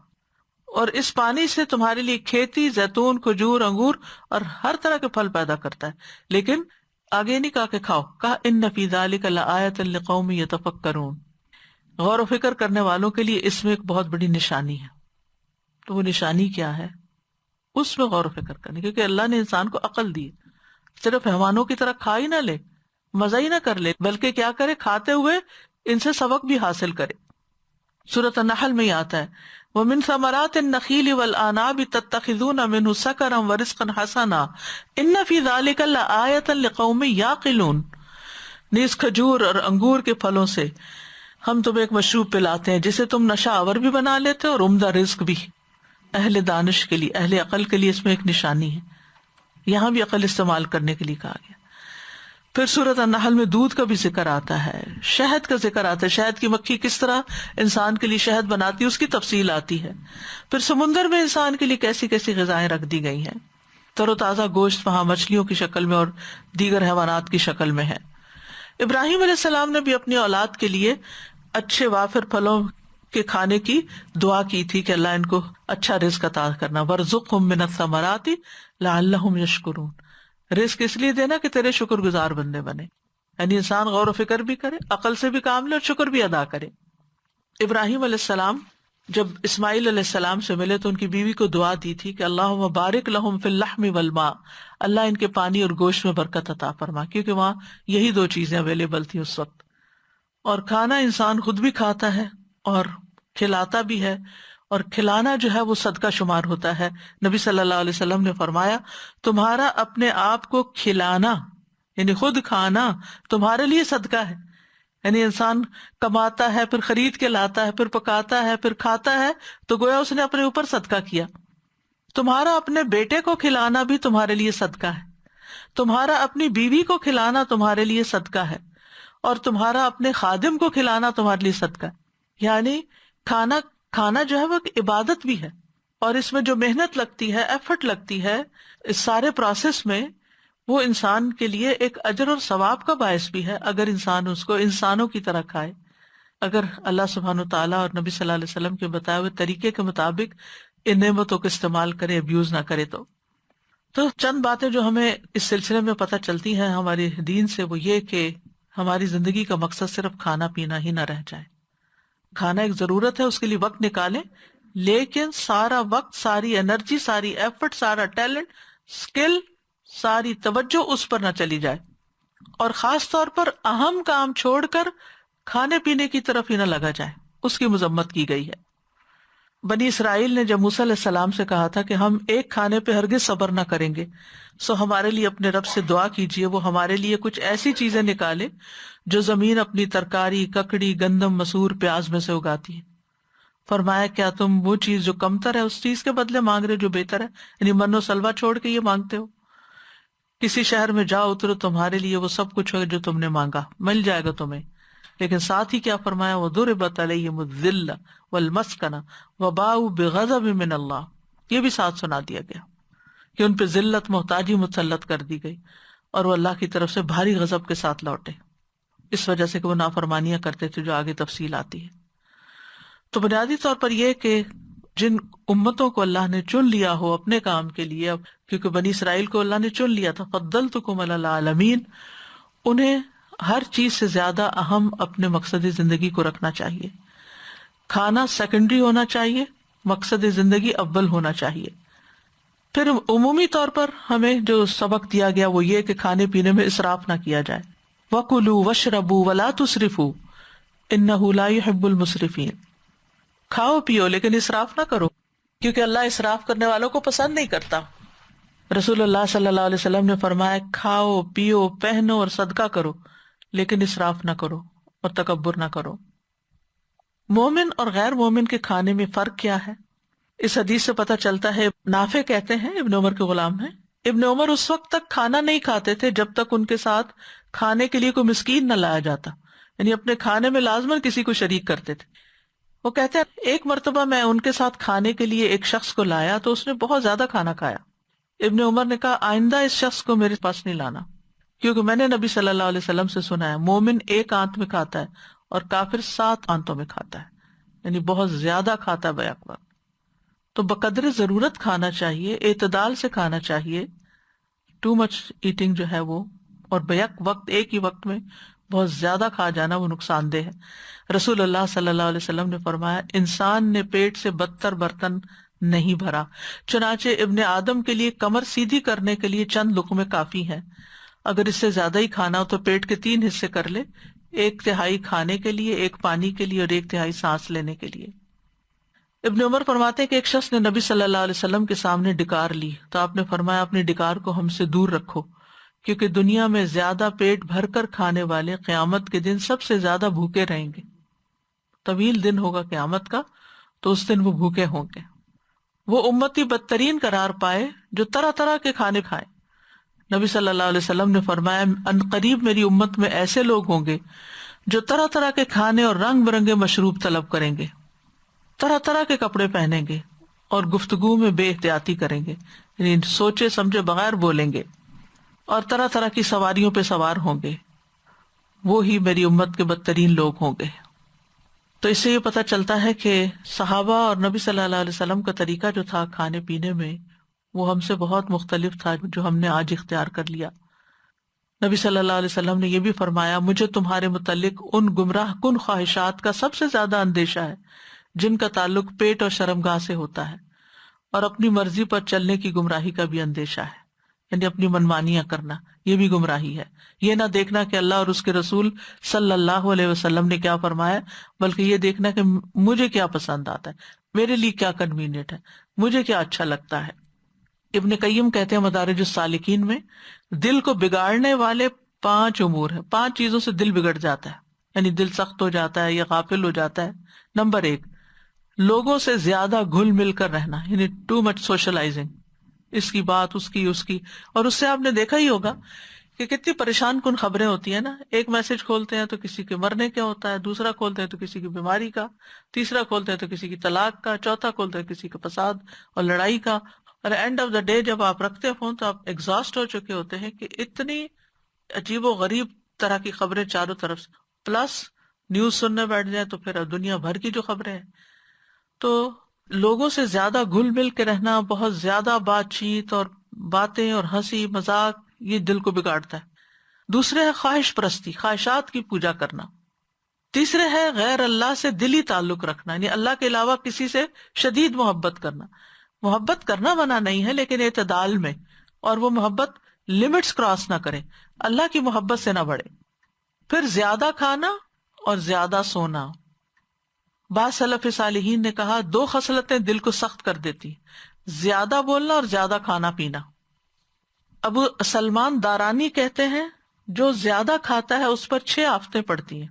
اور اس پانی سے تمہارے لیے کھیتی، زیتون، کھجور، انگور اور ہر طرح کے پھل پیدا کرتا ہے. لیکن آگے نہیں کہا کہ کھاؤ، کہا ان فی ذلک لآیۃ لقوم یتفکرون، غور و فکر کرنے والوں کے لیے اس میں ایک بہت بڑی نشانی ہے. تو وہ نشانی کیا ہے؟ اس میں غور و فکر کرنے، کیونکہ اللہ نے انسان کو عقل دی. صرف حیوانوں کی طرح کھا ہی نہ لے، مزہ ہی نہ کر لے، بلکہ کیا کرے، کھاتے ہوئے ان سے سبق بھی حاصل کرے. سورۃ النحل میں یہ آتا ہے وَمِن ثَمَرَاتِ النَّخِيلِ وَالْأَعْنَابِ تَتَّخِذُونَ مِنْهُ سَكَرًا وَرِزْقًا حَسَنًا إِنَّ فِي ذَلِكَ لَآیَةً لِقَوْمٍ يَعْقِلُونَ. نیز کھجور اور انگور کے پھلوں سے ہم تمہیں ایک مشروب پلاتے ہیں جسے تم نشہ آور بھی بنا لیتے اور عمدہ رزق بھی. اہل دانش کے لیے، اہل عقل کے لیے اس میں ایک نشانی ہے. یہاں بھی عقل استعمال کرنے کے لیے کہا گیا. پھر سورۃ النحل میں دودھ کا بھی ذکر آتا ہے، شہد کا ذکر آتا ہے، شہد کی مکھی کس طرح انسان کے لیے شہد بناتی ہے اس کی تفصیل آتی ہے۔ پھر سمندر میں انسان کے لیے کیسی کیسی غذائیں رکھ دی گئی ہیں، تر و تازہ گوشت وہاں مچھلیوں کی شکل میں اور دیگر حیوانات کی شکل میں ہے۔ ابراہیم علیہ السلام نے بھی اپنی اولاد کے لیے اچھے وافر پھلوں کے کھانے کی دعا کی تھی کہ اللہ ان کو اچھا رزق عطا کرنا، وارزقہم من الثمرات لعلہم یشکرون، رزق اس لیے دینا کہ تیرے شکر گزار بندے بنے، یعنی انسان غور و فکر بھی کرے، عقل سے بھی کام لے اور شکر بھی ادا کرے۔ ابراہیم علیہ السلام جب اسماعیل علیہ السلام سے ملے تو ان کی بیوی کو دعا دی تھی کہ اللہم بارک لہم فی اللحم والماء، اللہ ان کے پانی اور گوشت میں برکت عطا فرما، کیونکہ وہاں یہی دو چیزیں اویلیبل تھیں اس وقت۔ اور کھانا انسان خود بھی کھاتا ہے اور کھلاتا بھی ہے، اور کھلانا جو ہے وہ صدقہ شمار ہوتا ہے۔ نبی صلی اللہ علیہ وسلم نے فرمایا تمہارا اپنے آپ کو کھلانا یعنی خود کھانا تمہارے لیے صدقہ ہے، یعنی انسان کماتا ہے، پھر خرید کے لاتا ہے، پھر پکاتا ہے، پھر کھاتا ہے، تو گویا اس نے اپنے اوپر صدقہ کیا۔ تمہارا اپنے بیٹے کو کھلانا بھی تمہارے لیے صدقہ ہے، تمہارا اپنی بیوی کو کھلانا تمہارے لیے صدقہ ہے، اور تمہارا اپنے خادم کو کھلانا تمہارے لیے صدقہ ہے۔ یعنی کھانا جو ہے وہ ایک عبادت بھی ہے، اور اس میں جو محنت لگتی ہے، ایفرٹ لگتی ہے اس سارے پروسیس میں، وہ انسان کے لیے ایک اجر اور ثواب کا باعث بھی ہے اگر انسان اس کو انسانوں کی طرح کھائے، اگر اللہ سبحانہ تعالیٰ اور نبی صلی اللہ علیہ وسلم کے بتائے ہوئے طریقے کے مطابق ان نعمتوں کو استعمال کرے، ابیوز نہ کرے۔ تو چند باتیں جو ہمیں اس سلسلے میں پتہ چلتی ہیں ہمارے دین سے، وہ یہ کہ ہماری زندگی کا مقصد صرف کھانا پینا ہی نہ رہ جائے۔ کھانا ایک ضرورت ہے، اس کے لیے وقت نکالیں، لیکن سارا وقت، ساری انرجی، ساری ایفرٹ، سارا ٹیلنٹ، اسکل، ساری توجہ اس پر نہ چلی جائے، اور خاص طور پر اہم کام چھوڑ کر کھانے پینے کی طرف ہی نہ لگا جائے، اس کی مذمت کی گئی ہے۔ بنی اسرائیل نے جب موسیٰ علیہ السلام سے کہا تھا کہ ہم ایک کھانے پہ ہرگز صبر نہ کریں گے، سو ہمارے لیے اپنے رب سے دعا کیجیے وہ ہمارے لیے کچھ ایسی چیزیں نکالے جو زمین اپنی ترکاری، ککڑی، گندم، مسور، پیاز میں سے اگاتی ہے۔ فرمایا کیا تم وہ چیز جو کمتر ہے اس چیز کے بدلے مانگ رہے جو بہتر ہے، یعنی من و سلوا چھوڑ کے یہ مانگتے ہو؟ کسی شہر میں جاؤ اترو، تمہارے لیے وہ سب کچھ ہے جو تم نے مانگا، مل جائے گا تمہیں، لیکن ساتھ ہی کیا فرمایا، وَضُرِبَتْ عَلَيْهِمُ الذِّلَّةُ وَالْمَسْكَنَةُ وَبَاءُوا بِغَضَبٍ مِّنَ اللَّهِ، یہ بھی ساتھ سنا دیا گیا کہ ان پہ ذلت، محتاجی مسلط کر دی گئی، اور وہ اللہ کی طرف سے بھاری غضب کے ساتھ لوٹے، اس وجہ سے کہ وہ نافرمانیاں کرتے تھے، جو آگے تفصیل آتی ہے۔ تو بنیادی طور پر یہ کہ جن امتوں کو اللہ نے چن لیا ہو اپنے کام کے لیے، کیونکہ بنی اسرائیل کو اللہ نے چن لیا تھا، فضلتکم علی العالمین، انہیں ہر چیز سے زیادہ اہم اپنے مقصد زندگی کو رکھنا چاہیے۔ کھانا سیکنڈری ہونا چاہیے، مقصد زندگی اول ہونا چاہیے۔ پھر عمومی طور پر ہمیں جو سبق دیا گیا وہ یہ کہ کھانے پینے میں اسراف نہ کیا جائے۔ وَكُلُوا وَاشْرَبُوا وَلَا تُسْرِفُوا إِنَّهُ لَا يُحِبُّ الْمُسْرِفِينَ، کھاؤ پیو لیکن اسراف نہ کرو، کیونکہ اللہ اسراف کرنے والوں کو پسند نہیں کرتا۔ رسول اللہ صلی اللہ علیہ وسلم نے فرمایا کھاؤ پیو پہنو اور صدقہ کرو، لیکن اسراف نہ کرو اور تکبر نہ کرو۔ مومن اور غیر مومن کے کھانے میں فرق کیا ہے؟ اس حدیث سے پتہ چلتا ہے، نافع کہتے ہیں ابن عمر کے غلام ہیں، ابن عمر اس وقت تک کھانا نہیں کھاتے تھے جب تک ان کے ساتھ کھانے کے لیے کوئی مسکین نہ لایا جاتا، یعنی اپنے کھانے میں لازماً کسی کو شریک کرتے تھے۔ وہ کہتے ہیں ایک مرتبہ میں ان کے ساتھ کھانے کے لیے ایک شخص کو لایا تو اس نے بہت زیادہ کھانا کھایا۔ ابن عمر نے کہا آئندہ اس شخص کو میرے پاس نہیں لانا، کیونکہ میں نے نبی صلی اللہ علیہ وسلم سے سنا ہے مومن ایک آنت میں کھاتا ہے اور کافر 7 آنتوں میں کھاتا ہے، یعنی بہت زیادہ کھاتا ہے بیک وقت۔ تو بقدر ضرورت کھانا چاہیے، اعتدال سے کھانا چاہیے، ٹو مچ ایٹنگ جو ہے وہ، اور بیک وقت ایک ہی وقت میں بہت زیادہ کھا جانا وہ نقصان دہ ہے۔ رسول اللہ صلی اللہ علیہ وسلم نے فرمایا انسان نے پیٹ سے بدتر برتن نہیں بھرا، چنانچہ ابن آدم کے لیے کمر سیدھی کرنے کے لیے چند لقمے کافی ہیں، اگر اس سے زیادہ ہی کھانا ہو تو پیٹ کے 3 حصے کر لے، 1/3 کھانے کے لیے، 1 پانی کے لیے اور 1/3 سانس لینے کے لیے۔ ابن عمر فرماتے کہ ایک شخص نے نبی صلی اللہ علیہ وسلم کے سامنے ڈکار لی تو آپ نے فرمایا اپنی ڈکار کو ہم سے دور رکھو، کیونکہ دنیا میں زیادہ پیٹ بھر کر کھانے والے قیامت کے دن سب سے زیادہ بھوکے رہیں گے۔ طویل دن ہوگا قیامت کا، تو اس دن وہ بھوکے ہوں گے۔ وہ امتی بدترین قرار پائے جو طرح طرح کے کھانے کھائے، نبی صلی اللہ علیہ وسلم نے فرمایا ان قریب میری امت میں ایسے لوگ ہوں گے جو طرح طرح کے کھانے اور رنگ برنگے مشروب طلب کریں گے، طرح طرح کے کپڑے پہنیں گے اور گفتگو میں بے احتیاطی کریں گے، یعنی سوچے سمجھے بغیر بولیں گے، اور طرح طرح کی سواریوں پہ سوار ہوں گے، وہی میری امت کے بدترین لوگ ہوں گے۔ تو اس سے یہ پتہ چلتا ہے کہ صحابہ اور نبی صلی اللہ علیہ وسلم کا طریقہ جو تھا کھانے پینے میں، وہ ہم سے بہت مختلف تھا جو ہم نے آج اختیار کر لیا۔ نبی صلی اللہ علیہ وسلم نے یہ بھی فرمایا مجھے تمہارے متعلق ان گمراہ کن خواہشات کا سب سے زیادہ اندیشہ ہے جن کا تعلق پیٹ اور شرمگاہ سے ہوتا ہے، اور اپنی مرضی پر چلنے کی گمراہی کا بھی اندیشہ ہے، یعنی اپنی منمانیاں کرنا، یہ بھی گمراہی ہے۔ یہ نہ دیکھنا کہ اللہ اور اس کے رسول صلی اللہ علیہ وسلم نے کیا فرمایا، بلکہ یہ دیکھنا کہ مجھے کیا پسند آتا ہے، میرے لیے کیا کنوینئنٹ ہے، مجھے کیا اچھا لگتا ہے۔ ابن قیم کہتے ہیں مدارج السالکین میں، دل کو بگاڑنے والے 5 امور ہیں، 5 چیزوں سے دل بگڑ جاتا ہے، یعنی دل سخت ہو جاتا ہے یا غافل ہو جاتا ہے۔ نمبر 1، لوگوں سے زیادہ گھل مل کر رہنا، یعنی ٹو مچ سوشلائزنگ، اس کی بات اس کی، اور اس سے آپ نے دیکھا ہی ہوگا کہ کتنی پریشان کن خبریں ہوتی ہیں نا۔ ایک میسج کھولتے ہیں تو کسی کے مرنے کا ہوتا ہے، دوسرا کھولتے ہیں تو کسی کی بیماری کا، تیسرا کھولتے ہیں تو کسی کی طلاق کا، چوتھا کھولتے ہیں کسی کے فساد اور لڑائی کا، اور اینڈ آف دا ڈے جب آپ رکھتے ہیں فون تو آپ ایگزاسٹ ہو چکے ہوتے ہیں کہ اتنی عجیب و غریب طرح کی خبریں چاروں طرف سے، پلس نیوز سننے بیٹھ جائیں تو پھر دنیا بھر کی جو خبریں ہیں۔ تو لوگوں سے زیادہ گھل مل کے رہنا، بہت زیادہ بات چیت اور باتیں اور ہنسی مذاق، یہ دل کو بگاڑتا ہے۔ دوسرے ہے خواہش پرستی، خواہشات کی پوجا کرنا۔ تیسرے ہے غیر اللہ سے دلی تعلق رکھنا، یعنی اللہ کے علاوہ کسی سے شدید محبت کرنا۔ محبت کرنا منع نہیں ہے لیکن اعتدال میں، اور وہ محبت لمٹس کراس نہ کرے، اللہ کی محبت سے نہ بڑھے۔ پھر زیادہ کھانا اور زیادہ سونا۔ بعض سلف صالحین نے کہا 2 خصلتیں دل کو سخت کر دیتی، زیادہ بولنا اور زیادہ کھانا پینا۔ ابو سلمان دارانی کہتے ہیں جو زیادہ کھاتا ہے اس پر 6 آفتیں پڑتی ہیں،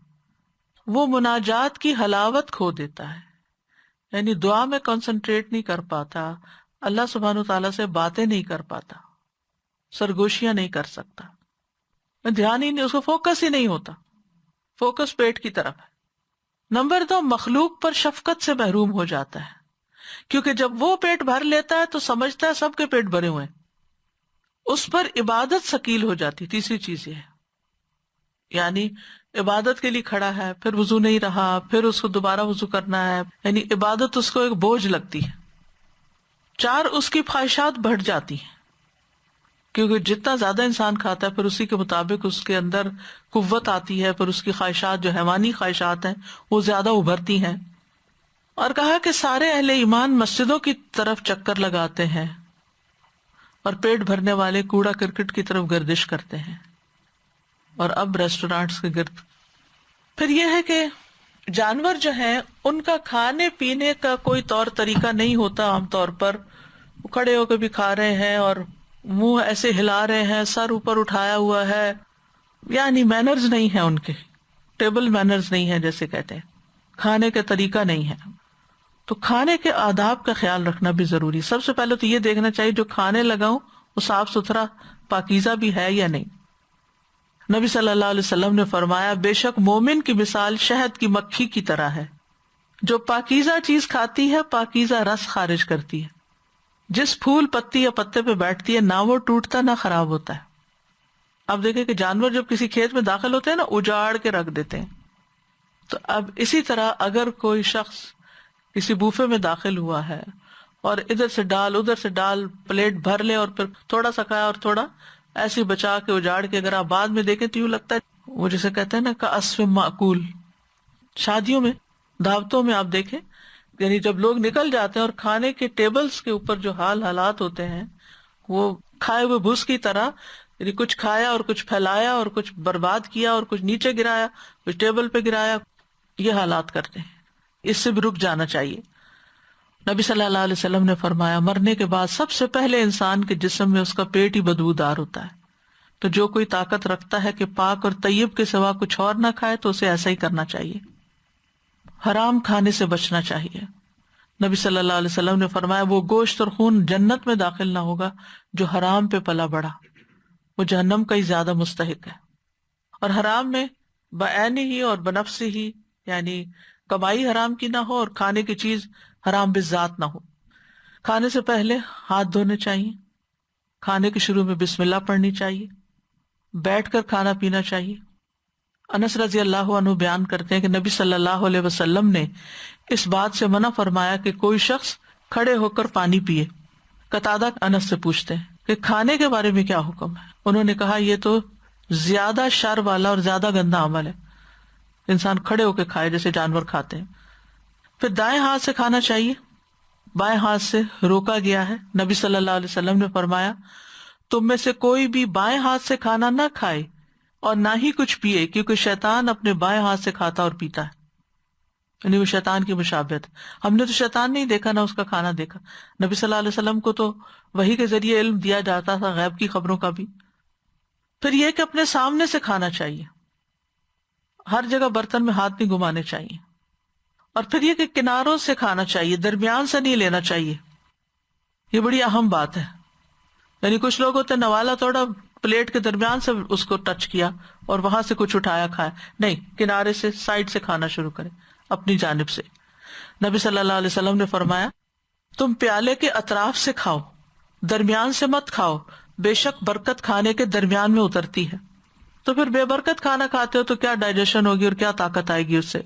وہ مناجات کی حلاوت کھو دیتا ہے، یعنی دعا میں کنسنٹریٹ نہیں کر پاتا، اللہ سبحانہ تعالیٰ سے باتیں نہیں کر پاتا، سرگوشیاں نہیں کر سکتا، دھیان ہی نہیں، اس کو فوکس ہی نہیں ہوتا، فوکس پیٹ کی طرف ہے۔ نمبر 2، مخلوق پر شفقت سے محروم ہو جاتا ہے، کیونکہ جب وہ پیٹ بھر لیتا ہے تو سمجھتا ہے سب کے پیٹ بھرے ہوئے ہیں، اس پر عبادت ثقیل ہو جاتی۔ تیسری چیز یہ ہے، یعنی عبادت کے لیے کھڑا ہے، پھر وضو نہیں رہا، پھر اس کو دوبارہ وضو کرنا ہے، یعنی عبادت اس کو ایک بوجھ لگتی ہے۔ 4، اس کی خواہشات بڑھ جاتی ہیں، کیونکہ جتنا زیادہ انسان کھاتا ہے پھر اسی کے مطابق اس کے اندر قوت آتی ہے، پھر اس کی خواہشات جو حیوانی خواہشات ہیں وہ زیادہ ابھرتی ہیں۔ اور کہا کہ سارے اہل ایمان مسجدوں کی طرف چکر لگاتے ہیں اور پیٹ بھرنے والے کوڑا کرکٹ کی طرف گردش کرتے ہیں، اور اب ریسٹورانٹس کے گرد۔ پھر یہ ہے کہ جانور جو ہیں ان کا کھانے پینے کا کوئی طور طریقہ نہیں ہوتا، عام طور پر وہ کھڑے ہو کے بھی کھا رہے ہیں اور منہ ایسے ہلا رہے ہیں، سر اوپر اٹھایا ہوا ہے، یعنی مینرز نہیں ہیں ان کے، ٹیبل مینرز نہیں ہیں جیسے کہتے ہیں، کھانے کا طریقہ نہیں ہے۔ تو کھانے کے آداب کا خیال رکھنا بھی ضروری۔ سب سے پہلے تو یہ دیکھنا چاہیے جو کھانے لگاؤں وہ صاف ستھرا پاکیزہ بھی ہے یا نہیں۔ نبی صلی اللہ علیہ وسلم نے فرمایا بے شک مومن کی مثال شہد کی مکھی کی طرح ہے، جو پاکیزہ چیز کھاتی ہے پاکیزہ رس خارج کرتی ہے، جس پھول پتی یا پتے پہ بیٹھتی ہے نہ وہ ٹوٹتا نہ خراب ہوتا ہے۔ اب دیکھیں کہ جانور جب کسی کھیت میں داخل ہوتے ہیں نا اجاڑ کے رکھ دیتے ہیں، تو اب اسی طرح اگر کوئی شخص کسی بوفے میں داخل ہوا ہے اور ادھر سے ڈال ادھر سے ڈال پلیٹ بھر لے اور پھر تھوڑا سا کھایا اور تھوڑا ایسے بچا کے اجاڑ کے، اگر آپ بعد میں دیکھیں تو یوں لگتا ہے وہ جسے کہتے ہیں نا کعصف مأکول۔ شادیوں میں دعوتوں میں آپ دیکھیں، یعنی جب لوگ نکل جاتے ہیں اور کھانے کے ٹیبلز کے اوپر جو حالات ہوتے ہیں وہ کھائے ہوئے بھوس کی طرح، یعنی کچھ کھایا اور کچھ پھیلایا اور کچھ برباد کیا اور کچھ نیچے گرایا، کچھ ٹیبل پہ گرایا، یہ حالات کرتے ہیں۔ اس سے بھی رک جانا چاہیے۔ نبی صلی اللہ علیہ وسلم نے فرمایا مرنے کے بعد سب سے پہلے انسان کے جسم میں اس کا پیٹ ہی بدبودار ہوتا ہے، تو جو کوئی طاقت رکھتا ہے کہ پاک اور طیب کے سوا کچھ اور نہ کھائے تو اسے ایسا ہی کرنا چاہیے۔ حرام کھانے سے بچنا چاہیے۔ نبی صلی اللہ علیہ وسلم نے فرمایا وہ گوشت اور خون جنت میں داخل نہ ہوگا جو حرام پہ پلا بڑھا، وہ جہنم کا ہی زیادہ مستحق ہے. اور حرام میں بعین ہی اور بنفس ہی، یعنی کمائی حرام کی نہ ہو اور کھانے کی چیز حرام بالذات نہ ہو. کھانے سے پہلے ہاتھ دھونے چاہیے، کھانے کے شروع میں بسم اللہ پڑھنی چاہیے، بیٹھ کر کھانا پینا چاہیے. انس رضی اللہ عنہ بیان کرتے ہیں کہ نبی صلی اللہ علیہ وسلم نے اس بات سے منع فرمایا کہ کوئی شخص کھڑے ہو کر پانی پیے. قتادہ انس سے پوچھتے ہیں کہ کھانے کے بارے میں کیا حکم ہے؟ انہوں نے کہا یہ تو زیادہ شر والا اور زیادہ گندا عمل ہے، انسان کھڑے ہو کے کھائے جیسے جانور کھاتے ہیں. پھر دائیں ہاتھ سے کھانا چاہیے، بائیں ہاتھ سے روکا گیا ہے. نبی صلی اللہ علیہ وسلم نے فرمایا تم میں سے کوئی بھی بائیں ہاتھ سے کھانا نہ کھائے اور نہ ہی کچھ پیے، کیونکہ شیطان اپنے بائیں ہاتھ سے کھاتا اور پیتا ہے. یعنی وہ شیطان کی مشابہت. ہم نے تو شیطان نہیں دیکھا نہ اس کا کھانا دیکھا. نبی صلی اللہ علیہ وسلم کو تو وحی کے ذریعے علم دیا جاتا تھا غیب کی خبروں کا بھی. پھر یہ کہ اپنے سامنے سے کھانا چاہیے، ہر جگہ برتن میں ہاتھ نہیں گھمانے چاہیے. اور پھر یہ کہ کناروں سے کھانا چاہیے، درمیان سے نہیں لینا چاہیے. یہ بڑی اہم بات ہے. یعنی کچھ لوگ ہوتے ہیں نوالا توڑا، پلیٹ کے درمیان سے اس کو ٹچ کیا اور وہاں سے کچھ اٹھایا کھایا. نہیں، کنارے سے، سائڈ سے کھانا شروع کریں اپنی جانب سے. نبی صلی اللہ علیہ وسلم نے فرمایا تم پیالے کے اطراف سے کھاؤ، درمیان سے مت کھاؤ، بے شک برکت کھانے کے درمیان میں اترتی ہے. تو پھر بے برکت کھانا کھاتے ہو تو کیا ڈائجیشن ہوگی اور کیا طاقت آئے گی اس سے.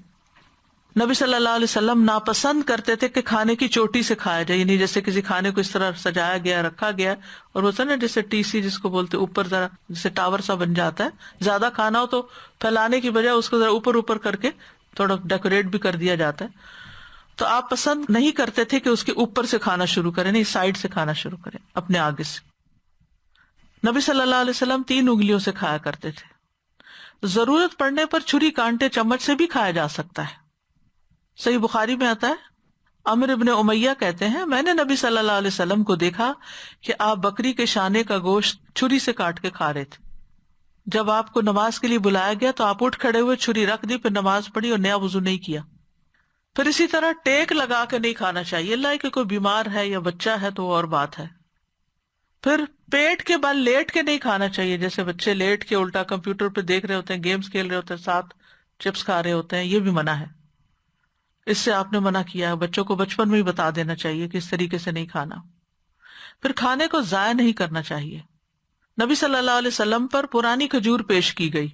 نبی صلی اللہ علیہ وسلم ناپسند کرتے تھے کہ کھانے کی چوٹی سے کھایا جائے، یعنی جیسے کسی کھانے کو اس طرح سجایا گیا، رکھا گیا اور وہ نا جیسے ٹی سی جس کو بولتے اوپر ذرا جیسے ٹاور سا بن جاتا ہے. زیادہ کھانا ہو تو پھیلانے کی بجائے اس کو ذرا اوپر اوپر کر کے تھوڑا ڈیکوریٹ بھی کر دیا جاتا ہے. تو آپ پسند نہیں کرتے تھے کہ اس کے اوپر سے کھانا شروع کریں، نہیں، سائڈ سے کھانا شروع کریں اپنے آگے سے. نبی صلی اللہ علیہ وسلم 3 انگلیوں سے کھایا کرتے تھے. ضرورت پڑنے پر چھری کانٹے چمچ سے بھی کھایا جا سکتا ہے. صحیح بخاری میں آتا ہے عمر ابن امیہ کہتے ہیں میں نے نبی صلی اللہ علیہ وسلم کو دیکھا کہ آپ بکری کے شانے کا گوشت چھری سے کاٹ کے کھا رہے تھے. جب آپ کو نماز کے لیے بلایا گیا تو آپ اٹھ کھڑے ہوئے، چھری رکھ دی، پھر نماز پڑھی اور نیا وضو نہیں کیا. پھر اسی طرح ٹیک لگا کے نہیں کھانا چاہیے، اللہ کہ کوئی بیمار ہے یا بچہ ہے تو وہ اور بات ہے. پھر پیٹ کے بل لیٹ کے نہیں کھانا چاہیے، جیسے بچے لیٹ کے الٹا کمپیوٹر پہ دیکھ رہے ہوتے ہیں، گیمز کھیل رہے ہوتے ہیں، ساتھ چپس کھا رہے ہوتے ہیں، یہ بھی منع ہے. اس سے آپ نے منع کیا ہے. بچوں کو بچپن میں ہی بتا دینا چاہیے کہ اس طریقے سے نہیں کھانا. پھر کھانے کو ضائع نہیں کرنا چاہیے. نبی صلی اللہ علیہ وسلم پر پرانی کھجور پیش کی گئی،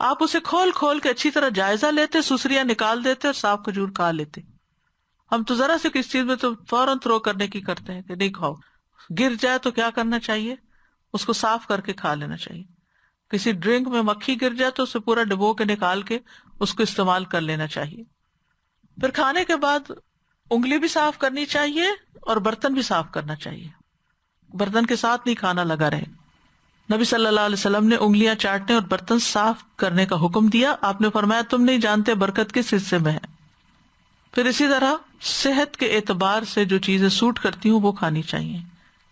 آپ اسے کھول کھول کے اچھی طرح جائزہ لیتے، سسریاں نکال دیتے اور صاف کھجور کھا لیتے. ہم تو ذرا سے کسی چیز میں تو فوراً تھرو کرنے کی کرتے ہیں کہ نہیں کھاؤ. گر جائے تو کیا کرنا چاہیے؟ اس کو صاف کر کے کھا لینا چاہیے. کسی ڈرنک میں مکھی گر جائے تو اسے پورا ڈبو کے نکال کے اس کو استعمال کر لینا چاہیے. پھر کھانے کے بعد انگلی بھی صاف کرنی چاہیے اور برتن بھی صاف کرنا چاہیے. برتن کے ساتھ نہیں کھانا لگا رہے. نبی صلی اللہ علیہ وسلم نے انگلیاں چاٹنے اور برتن صاف کرنے کا حکم دیا. آپ نے فرمایا تم نہیں جانتے برکت کس حصے میں ہے. پھر اسی طرح صحت کے اعتبار سے جو چیزیں سوٹ کرتی ہوں وہ کھانی چاہیے،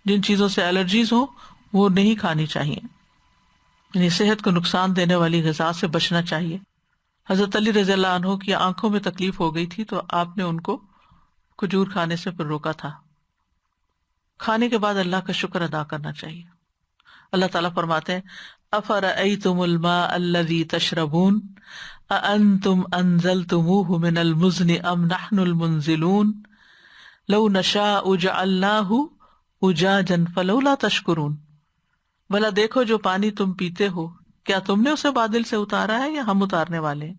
جن چیزوں سے الرجیز ہوں وہ نہیں کھانی چاہیے، یعنی صحت کو نقصان دینے والی غذا سے بچنا چاہیے. حضرت علی رضی اللہ عنہ کی آنکھوں میں تکلیف ہو گئی تھی تو آپ نے ان کو کھجور کھانے سے پھر روکا تھا. کھانے کے بعد اللہ کا شکر ادا کرنا چاہیے. اللہ تعالیٰ فرماتے ہیں افرأیتم الماء الذی تشربون اانتم انزلتموہ من المزن ام نحن المنزلون لو نشاء جعلناہ اجاجا فلولا تشکرون. بھلا دیکھو جو پانی تم پیتے ہو، کیا تم نے اسے بادل سے اتارا ہے یا ہم اتارنے والے ہیں؟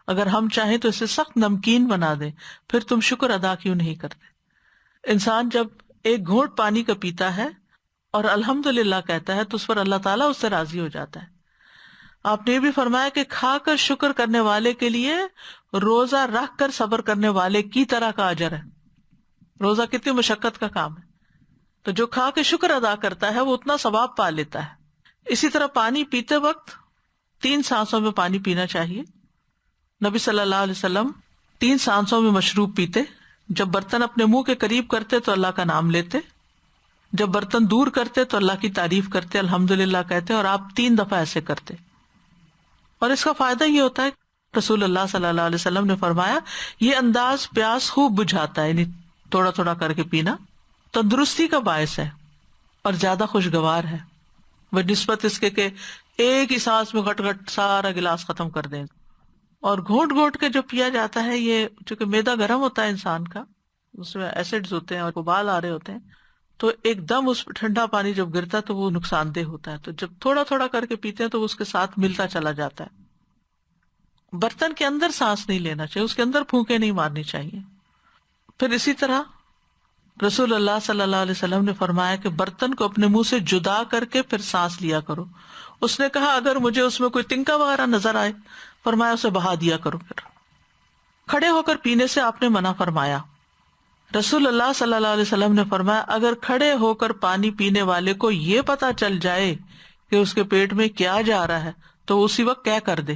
اگر ہم چاہیں تو اسے سخت نمکین بنا دیں، پھر تم شکر ادا کیوں نہیں کرتے؟ انسان جب ایک گھونٹ پانی کا پیتا ہے اور الحمدللہ کہتا ہے تو اس پر اللہ تعالیٰ اس سے راضی ہو جاتا ہے. آپ نے یہ بھی فرمایا کہ کھا کر شکر کرنے والے کے لیے روزہ رکھ کر صبر کرنے والے کی طرح کا اجر ہے. روزہ کتنی مشقت کا کام ہے، تو جو کھا کے شکر ادا کرتا ہے وہ اتنا ثواب پا لیتا ہے. اسی طرح پانی پیتے وقت 3 سانسوں میں پانی پینا چاہیے. نبی صلی اللہ علیہ وسلم 3 سانسوں میں مشروب پیتے. جب برتن اپنے منہ کے قریب کرتے تو اللہ کا نام لیتے، جب برتن دور کرتے تو اللہ کی تعریف کرتے، الحمدللہ کہتے، اور آپ 3 دفعہ ایسے کرتے. اور اس کا فائدہ یہ ہوتا ہے، رسول اللہ صلی اللہ علیہ وسلم نے فرمایا یہ انداز پیاس خوب بجھاتا ہے، یعنی تھوڑا تھوڑا کر کے پینا تندرستی کا باعث ہے اور زیادہ خوشگوار ہے. بنسبت اس کے کہ ایک ہی سانس میں گھٹ گھٹ سارا گلاس ختم کر دیں. اور گھونٹ گھونٹ کے جو پیا جاتا ہے، یہ چونکہ معدہ گرم ہوتا ہے انسان کا، اس میں ایسڈز ہوتے ہیں اور ابال آ رہے ہوتے ہیں، تو ایک دم اس ٹھنڈا پانی جب گرتا ہے تو وہ نقصان دہ ہوتا ہے. تو جب تھوڑا تھوڑا کر کے پیتے ہیں تو وہ اس کے ساتھ ملتا چلا جاتا ہے. برتن کے اندر سانس نہیں لینا چاہیے، اس کے اندر پھونکے نہیں مارنی چاہیے. پھر اسی طرح رسول اللہ صلی اللہ علیہ وسلم نے فرمایا کہ برتن کو اپنے منہ سے جدا کر کے پھر سانس لیا کرو. اس نے کہا اگر مجھے اس میں کوئی تنکا وغیرہ نظر آئے، فرمایا اسے بہا دیا کرو. پھر کھڑے ہو کر پینے سے آپ نے منع فرمایا. رسول اللہ صلی اللہ علیہ وسلم نے فرمایا اگر کھڑے ہو کر پانی پینے والے کو یہ پتا چل جائے کہ اس کے پیٹ میں کیا جا رہا ہے تو اسی وقت کیا کر دے.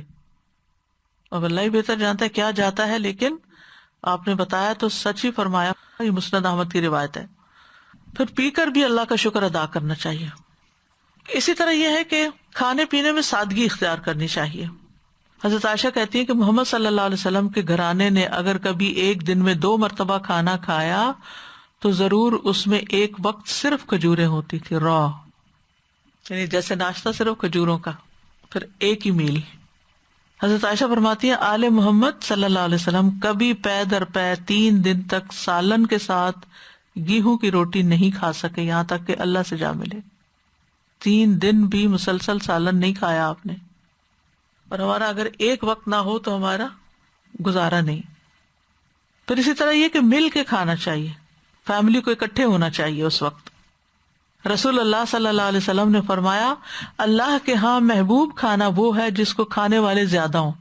اب اللہ ہی بہتر جانتا ہے کیا جاتا ہے، لیکن آپ نے بتایا تو سچ ہی فرمایا. یہ مسند احمد کی روایت ہے. پھر پی کر بھی اللہ کا شکر ادا کرنا چاہیے. اسی طرح یہ ہے کہ کھانے پینے میں سادگی اختیار کرنی چاہیے. حضرت عائشہ کہتی ہیں کہ محمد صلی اللہ علیہ وسلم کے گھرانے نے اگر کبھی ایک دن میں 2 مرتبہ کھانا کھایا تو ضرور اس میں ایک وقت صرف کھجوریں ہوتی تھی، را، یعنی جیسے ناشتہ صرف کھجوروں کا، پھر ایک ہی میل. حضرت عائشہ فرماتی ہیں آل محمد صلی اللہ علیہ وسلم کبھی پے در پے 3 دن تک سالن کے ساتھ گیہوں کی روٹی نہیں کھا سکے یہاں تک کہ اللہ سے جا ملے. 3 دن بھی مسلسل سالن نہیں کھایا آپ نے. اور ہمارا اگر ایک وقت نہ ہو تو ہمارا گزارا نہیں. پھر اسی طرح یہ کہ مل کے کھانا چاہیے، فیملی کو اکٹھے ہونا چاہیے اس وقت. رسول اللہ صلی اللہ علیہ وسلم نے فرمایا اللہ کے ہاں محبوب کھانا وہ ہے جس کو کھانے والے زیادہ ہوں،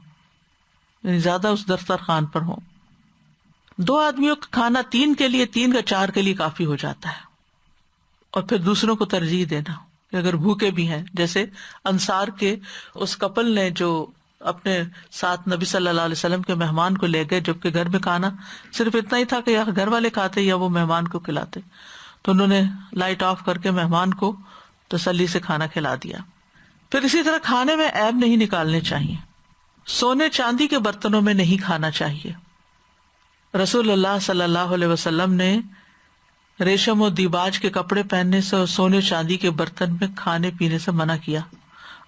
یعنی زیادہ اس دسترخوان پر ہوں. 2 آدمیوں کا کھانا 3 کے لیے، 3 کا 4 کے لیے کافی ہو جاتا ہے. اور پھر دوسروں کو ترجیح دینا کہ اگر بھوکے بھی ہیں، جیسے انصار کے اس کپل نے جو اپنے ساتھ نبی صلی اللہ علیہ وسلم کے مہمان کو لے گئے، جبکہ گھر میں کھانا صرف اتنا ہی تھا کہ یا گھر والے کھاتے یا وہ مہمان کو کھلاتے، تو انہوں نے لائٹ آف کر کے مہمان کو تسلی سے کھانا کھلا دیا. پھر اسی طرح کھانے میں عیب نہیں نکالنے چاہیے. سونے چاندی کے برتنوں میں نہیں کھانا چاہیے. رسول اللہ صلی اللہ علیہ وسلم نے ریشم و دیباج کے کپڑے پہننے سے اور سونے چاندی کے برتن میں کھانے پینے سے منع کیا.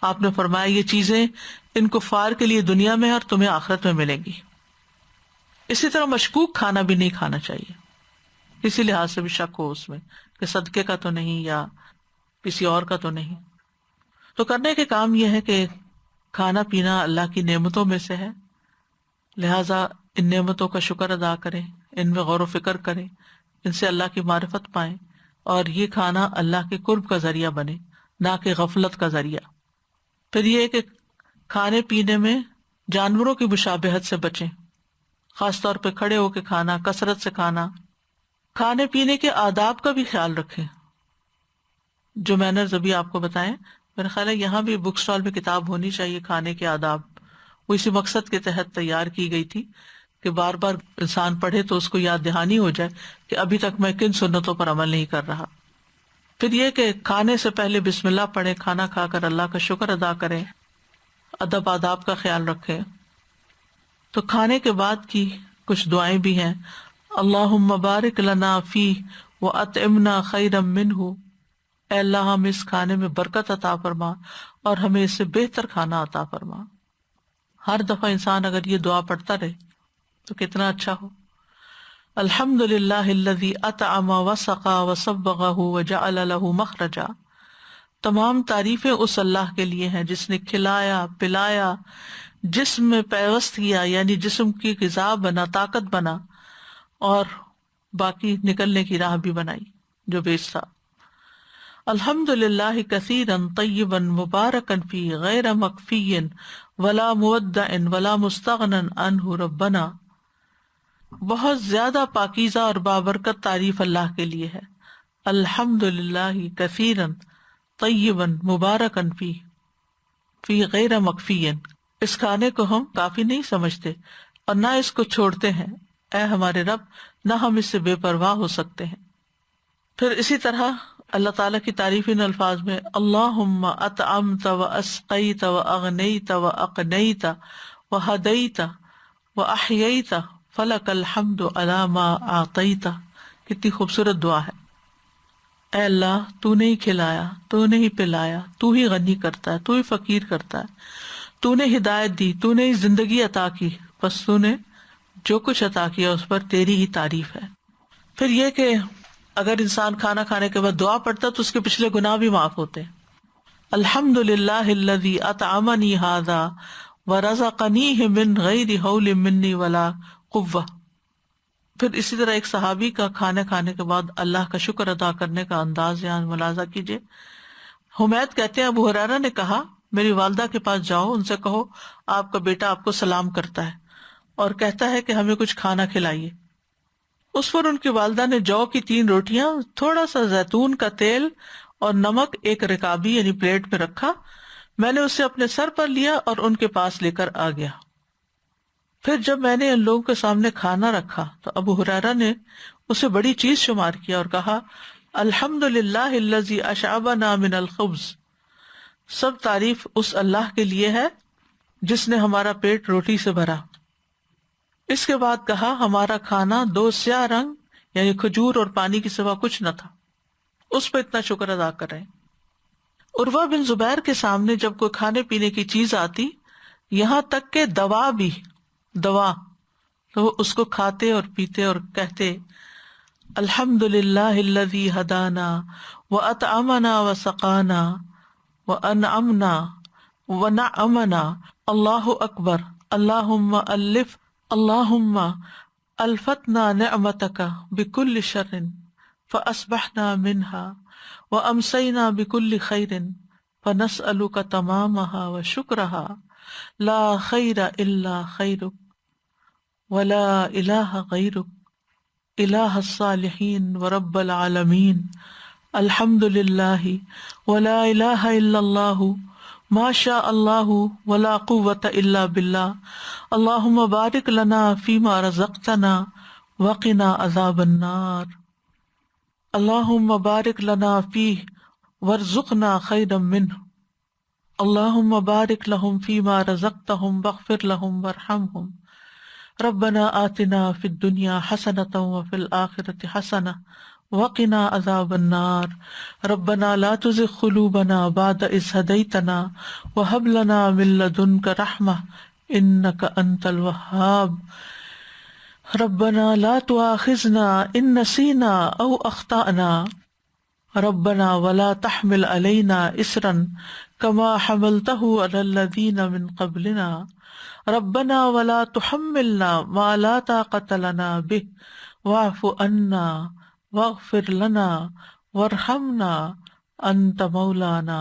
آپ نے فرمایا یہ چیزیں ان کفار کے لیے دنیا میں اور تمہیں آخرت میں ملیں گی. اسی طرح مشکوک کھانا بھی نہیں کھانا چاہیے، کسی لحاظ سے بھی شک ہو اس میں کہ صدقے کا تو نہیں یا کسی اور کا تو نہیں. تو کرنے کے کام یہ ہے کہ کھانا پینا اللہ کی نعمتوں میں سے ہے، لہذا ان نعمتوں کا شکر ادا کریں، ان میں غور و فکر کریں، ان سے اللہ کی معرفت پائیں، اور یہ کھانا اللہ کے قرب کا ذریعہ بنے، نہ کہ غفلت کا ذریعہ. پھر یہ کہ کھانے پینے میں جانوروں کی مشابہت سے بچیں، خاص طور پہ کھڑے ہو کے کھانا، کثرت سے کھانا. کھانے پینے کے آداب کا بھی خیال رکھیں، جو مینرز ابھی آپ کو بتائیں. میرا خیال ہے یہاں بھی بک سٹال میں کتاب ہونی چاہیے کھانے کے آداب. وہ اسی مقصد کے تحت تیار کی گئی تھی کہ بار بار انسان پڑھے تو اس کو یاد دہانی ہو جائے کہ ابھی تک میں کن سنتوں پر عمل نہیں کر رہا. پھر یہ کہ کھانے سے پہلے بسم اللہ پڑھیں، کھانا کھا کر اللہ کا شکر ادا کریں، ادب آداب کا خیال رکھیں. تو کھانے کے بعد کی کچھ دعائیں بھی ہیں. اللہم بارک لنا فیہ واطعمنا خیرا منہ، اے اللہ ہم اس کھانے میں برکت عطا فرما اور ہمیں اس سے بہتر کھانا عطا فرما. ہر دفعہ انسان اگر یہ دعا پڑھتا رہے تو کتنا اچھا ہو. الحمد للہ الذی اطعم وسقى وصبغہ وجعل لہ مخرجا، تمام تعریفیں اس اللہ کے لیے ہیں جس نے کھلایا، پلایا، جسم میں پیوست کیا، یعنی جسم کی غذا بنا، طاقت بنا، اور باقی نکلنے کی راہ بھی بنائی جو بیچ تھا. الحمد للہ کثیرا طیبا مبارکا فی غیر مکفی ولا مودع ولا مستغنى عنہ ربنا، بہت زیادہ پاکیزہ اور بابرکت تعریف اللہ کے لیے ہے. الحمد للہ کثیرا طیبا مبارکا فی غیر مکفی، اس کھانے کو ہم کافی نہیں سمجھتے اور نہ اس کو چھوڑتے ہیں، اے ہمارے رب نہ ہم اس سے بے پرواہ ہو سکتے ہیں. پھر اسی طرح اللہ تعالیٰ کی تعریف ان الفاظ میں اللہم اطعمت و اسقیت و اغنیت و اقنیت و ہدیت و احییت فلک الحمد علی ما اعطیت. کتنی خوبصورت دعا ہے. اے اللہ تو نے ہی کھلایا، تو نے ہی پلایا، تو ہی غنی کرتا ہے، تو ہی فقیر کرتا ہے، تو نے ہدایت دی، تو نے ہی زندگی عطا کی، بس تو نے جو کچھ عطا کیا اس پر تیری ہی تعریف ہے۔ پھر یہ کہ اگر انسان کھانا کھانے کے بعد دعا پڑھتا تو اس کے پچھلے گناہ بھی معاف ہوتے ہیں۔ الحمد للہ الذی اطعمنی ھذا ورزقنیہ من غیر حول منی ولا قوہ۔ پھر اسی طرح ایک صحابی کا کھانے کھانے کے بعد اللہ کا شکر ادا کرنے کا انداز یہاں ملاحظہ کیجیے۔ حمید کہتے ہیں ابو ہریرہ نے کہا میری والدہ کے پاس جاؤ، ان سے کہو آپ کا بیٹا آپ کو سلام کرتا ہے اور کہتا ہے کہ ہمیں کچھ کھانا کھلائیے۔ اس پر ان کی والدہ نے جو کی 3 روٹیاں، تھوڑا سا زیتون کا تیل اور نمک ایک رکابی یعنی پلیٹ میں رکھا، میں نے اسے اپنے سر پر لیا اور ان کے پاس لے کر آ گیا۔ پھر جب میں نے ان لوگوں کے سامنے کھانا رکھا تو ابو ہریرہ نے اسے بڑی چیز شمار کیا اور کہا الحمد للہ الذی اشعبنا من الخبز، سب تعریف اس اللہ کے لیے ہے جس نے ہمارا پیٹ روٹی سے بھرا۔ اس کے بعد کہا ہمارا کھانا 2 سیاہ رنگ یعنی کھجور اور پانی کے سوا کچھ نہ تھا، اس پہ اتنا شکر ادا کر رہے ہیں۔ عروہ بن زبیر کے سامنے جب کوئی کھانے پینے کی چیز آتی، یہاں تک کہ دوا بھی، دوا، تو وہ اس کو کھاتے اور پیتے اور کہتے الحمد للہ الذی ہدانا واطعمنا وسقانا وانعمنا ونعمنا، اللہ اکبر، اللہم الفتنا نعمتک بکل شر فاصبحنا منها وامسینا بکل خیر فنسألک تمامها وشکرها لا خیر الا خیرک ولا الہ غیرک الہ الصالحین ورب العالمین، الحمد للہ ولا الہ الا اللہ ما شاء اللہ ولا قوة الا باللہ، اللہم بارک لنا فیما رزقتنا وقنا عذاب النار، اللہم بارک لنا فیہ وارزقنا خیرا منہ، اللہم بارک لہم فیما رزقتہم واغفر لہم وارحمہم، ربنا آتنا فی الدنیا حسنۃ وفی الآخرۃ حسنہ وقنا عذاب النار، ربنا لا تزغ قلوبنا بعد اذ ہدیتنا وہب لنا من لدنک رحمہ انک انت الوہاب، ربنا لا تؤاخذنا ان نسینا او اخطأنا، ربنا ولا تحمل علینا اصرا کما حملتہ علی الذین من قبلنا، ربنا ولا تحملنا ما لا طاقة لنا به واعف عنا واغفر لنا وارحمنا انت مولانا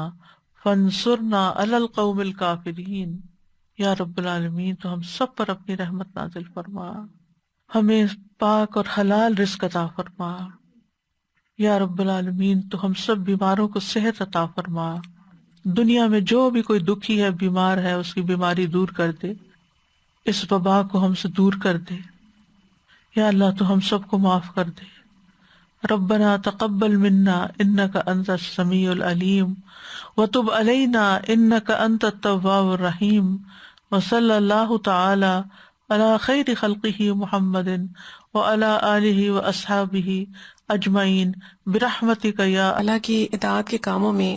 فانصرنا علی القوم الکافرین۔ یا رب العالمین تو ہم سب پر اپنی رحمت نازل فرما، ہمیں پاک اور حلال رزق عطا فرما۔ یا رب العالمین تو ہم سب بیماروں کو صحت عطا فرما، دنیا میں جو بھی کوئی دکھی ہے، بیمار ہے، اس کی بیماری دور کر دے، اس وبا کو ہم سے دور کر دے۔ یا اللہ تو ہم سب کو معاف کر دے۔ ربنا تقبل منا انک انت السمیع العلیم وتب علینا انک انت التواب الرحیم، وصلی اللہ تعالی علی خیر خلقہ محمد وعلی آلہ واصحابہ اجمعین برحمتک یا اللہ کی اطاعت کے کاموں میں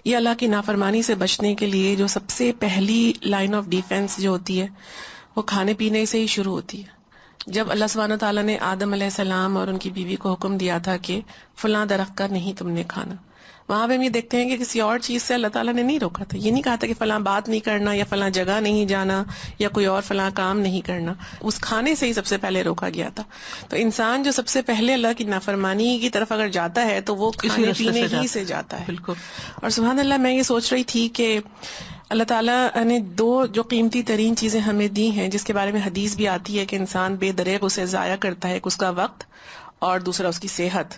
یا اللہ کی نافرمانی سے بچنے کے لیے جو سب سے پہلی لائن آف ڈیفنس جو ہوتی ہے وہ کھانے پینے سے ہی شروع ہوتی ہے۔ جب اللہ سبحانہ تعالیٰ نے آدم علیہ السلام اور ان کی بیوی کو حکم دیا تھا کہ فلاں درخت کا نہیں تم نے کھانا، وہاں پہ ہم یہ دیکھتے ہیں کہ کسی اور چیز سے اللہ تعالیٰ نے نہیں روکا تھا، یہ نہیں کہا تھا کہ فلاں بات نہیں کرنا یا فلاں جگہ نہیں جانا یا کوئی اور فلاں کام نہیں کرنا، اس کھانے سے ہی سب سے پہلے روکا گیا تھا۔ تو انسان جو سب سے پہلے اللہ کی نافرمانی کی طرف اگر جاتا ہے تو وہ کھانے پینے ہی سے جاتا ہے۔ بالکل۔ اور سبحان اللہ، میں یہ سوچ رہی تھی کہ اللہ تعالیٰ نے 2 جو قیمتی ترین چیزیں ہمیں دی ہیں، جس کے بارے میں حدیث بھی آتی ہے کہ انسان بے دریغ اسے ضائع کرتا ہے، ایک اس کا وقت اور دوسرا اس کی صحت۔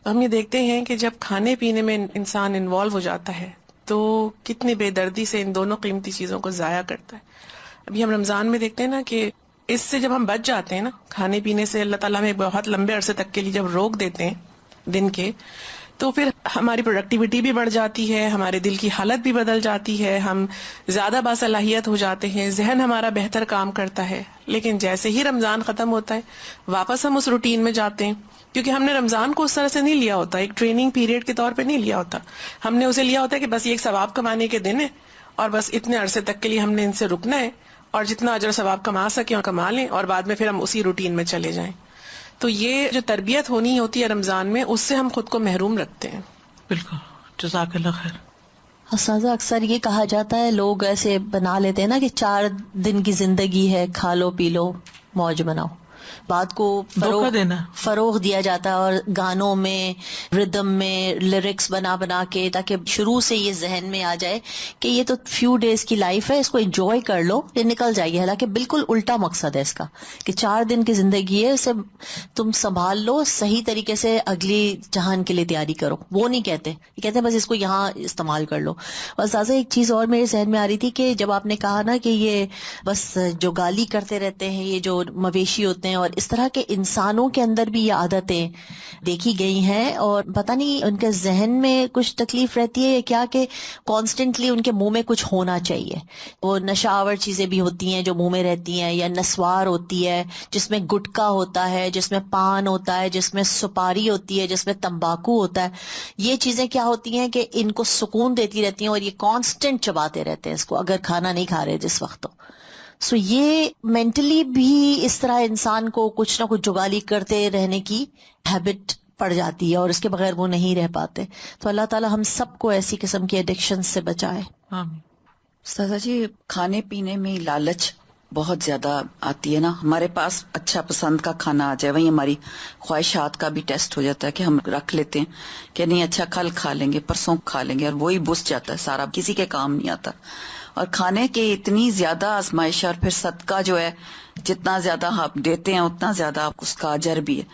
تو ہم یہ دیکھتے ہیں کہ جب کھانے پینے میں انسان انوالو ہو جاتا ہے تو کتنی بے دردی سے ان دونوں قیمتی چیزوں کو ضائع کرتا ہے۔ ابھی ہم رمضان میں دیکھتے ہیں نا کہ اس سے جب ہم بچ جاتے ہیں نا، کھانے پینے سے اللہ تعالیٰ ہمیں بہت لمبے عرصے تک کے لیے جب روک دیتے ہیں دن کے، تو پھر ہماری پروڈکٹیوٹی بھی بڑھ جاتی ہے، ہمارے دل کی حالت بھی بدل جاتی ہے، ہم زیادہ باصلاحیت ہو جاتے ہیں، ذہن ہمارا بہتر کام کرتا ہے. لیکن جیسے ہی رمضان ختم ہوتا ہے واپس ہم اس روٹین میں جاتے ہیں، کیونکہ ہم نے رمضان کو اس طرح سے نہیں لیا ہوتا، ایک ٹریننگ پیریڈ کے طور پہ نہیں لیا ہوتا. ہم نے اسے لیا ہوتا ہے کہ بس یہ ایک ثواب کمانے کے دن ہے اور بس اتنے عرصے تک کے لیے ہم نے ان سے رکنا ہے اور جتنا اجر ثواب کما سکیں اور کما لیں، اور بعد میں پھر ہم اسی روٹین میں چلے جائیں. تو یہ جو تربیت ہونی ہوتی ہے رمضان میں، اس سے ہم خود کو محروم رکھتے ہیں. بالکل. جزاک اللہ خیر. اساتذہ اکثر یہ کہا جاتا ہے، لوگ ایسے بنا لیتے ہیں نا کہ 4 دن کی زندگی ہے، کھا لو پی لو موج مناؤ. بات کو دھوکہ دینا. فروغ دیا جاتا ہے، اور گانوں میں، ردم میں لیرکس بنا بنا کے، تاکہ شروع سے یہ ذہن میں آ جائے کہ یہ تو فیو ڈیز کی لائف ہے، اس کو انجوائے کر لو، یہ نکل جائے گی. حالانکہ بالکل الٹا مقصد ہے اس کا کہ 4 دن کی زندگی ہے، اسے تم سنبھال لو، صحیح طریقے سے اگلی جہان کے لیے تیاری کرو. وہ نہیں کہتے، یہ کہتے ہیں بس اس کو یہاں استعمال کر لو. اور سازا ایک چیز اور میرے ذہن میں آ رہی تھی کہ جب آپ نے کہا نا کہ یہ بس جو گالی کرتے رہتے ہیں یہ جو مویشی ہوتے ہیں، اور اس طرح کے انسانوں کے اندر بھی یہ عادتیں دیکھی گئی ہیں، اور پتہ نہیں ان کے ذہن میں کچھ تکلیف رہتی ہے یا کیا، کہ کانسٹنٹلی ان کے منہ میں کچھ ہونا چاہیے. وہ نشاور چیزیں بھی ہوتی ہیں جو منہ میں رہتی ہیں، یا نسوار ہوتی ہے جس میں گٹکا ہوتا ہے، جس میں پان ہوتا ہے، جس میں سپاری ہوتی ہے، جس میں تمباکو ہوتا ہے. یہ چیزیں کیا ہوتی ہیں کہ ان کو سکون دیتی رہتی ہیں، اور یہ کانسٹنٹ چباتے رہتے ہیں اس کو، اگر کھانا نہیں کھا رہے جس وقت. سو یہ مینٹلی بھی اس طرح انسان کو کچھ نہ کچھ جگالی کرتے رہنے کی ہیبٹ پڑ جاتی ہے، اور اس کے بغیر وہ نہیں رہ پاتے. تو اللہ تعالی ہم سب کو ایسی قسم کی ایڈکشن سے بچائے. آمین. استاذہ جی، کھانے پینے میں لالچ بہت زیادہ آتی ہے نا. ہمارے پاس اچھا پسند کا کھانا آ جائے، وہیں ہماری خواہشات کا بھی ٹیسٹ ہو جاتا ہے کہ ہم رکھ لیتے ہیں کہ نہیں اچھا کل کھا لیں گے، پرسوں کھا لیں گے، اور وہی بس جاتا ہے سارا، کسی کے کام نہیں آتا. اور کھانے کی اتنی زیادہ آزمائش، اور پھر صدقہ جو ہے جتنا زیادہ آپ دیتے ہیں اتنا زیادہ آپ اس کا اجر بھی ہے.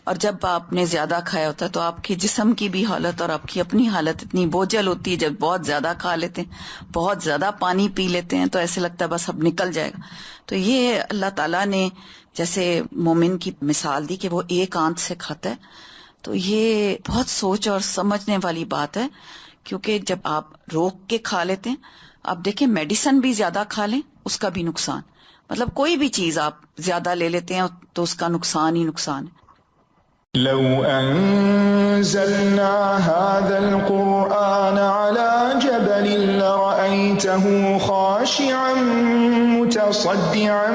اور جب آپ نے زیادہ کھایا ہوتا ہے تو آپ کے جسم کی بھی حالت اور آپ کی اپنی حالت اتنی بوجھل ہوتی ہے. جب بہت زیادہ کھا لیتے ہیں، بہت زیادہ پانی پی لیتے ہیں، تو ایسے لگتا ہے بس اب نکل جائے گا. تو یہ اللہ تعالیٰ نے جیسے مومن کی مثال دی کہ وہ ایک آنت سے کھاتا ہے، تو یہ بہت سوچ اور سمجھنے والی بات ہے. کیونکہ جب آپ روک کے کھا لیتے ہیں، آپ دیکھیں میڈیسن بھی زیادہ کھا لیں اس کا بھی نقصان، مطلب کوئی بھی چیز آپ زیادہ لے لیتے ہیں تو اس کا نقصان ہی نقصان ہے. لو أنزلنا هذا القرآن على جبل لرأيته خاشعا متصدعا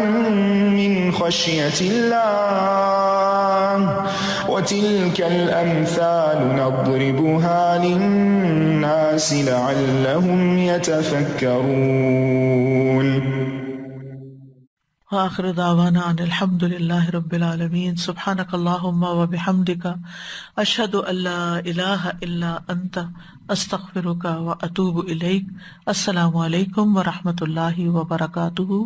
من خشية الله وتلك الأمثال نضربها للناس لعلهم يتفكرون. وآخر دعوانا ان الحمد للہ رب العالمین. سبحانک اللہم وبحمدک، اشہد ان لا الہ الا انت، استغفرک واتوب الیک. السلام علیکم ورحمۃ اللہ وبرکاتہ.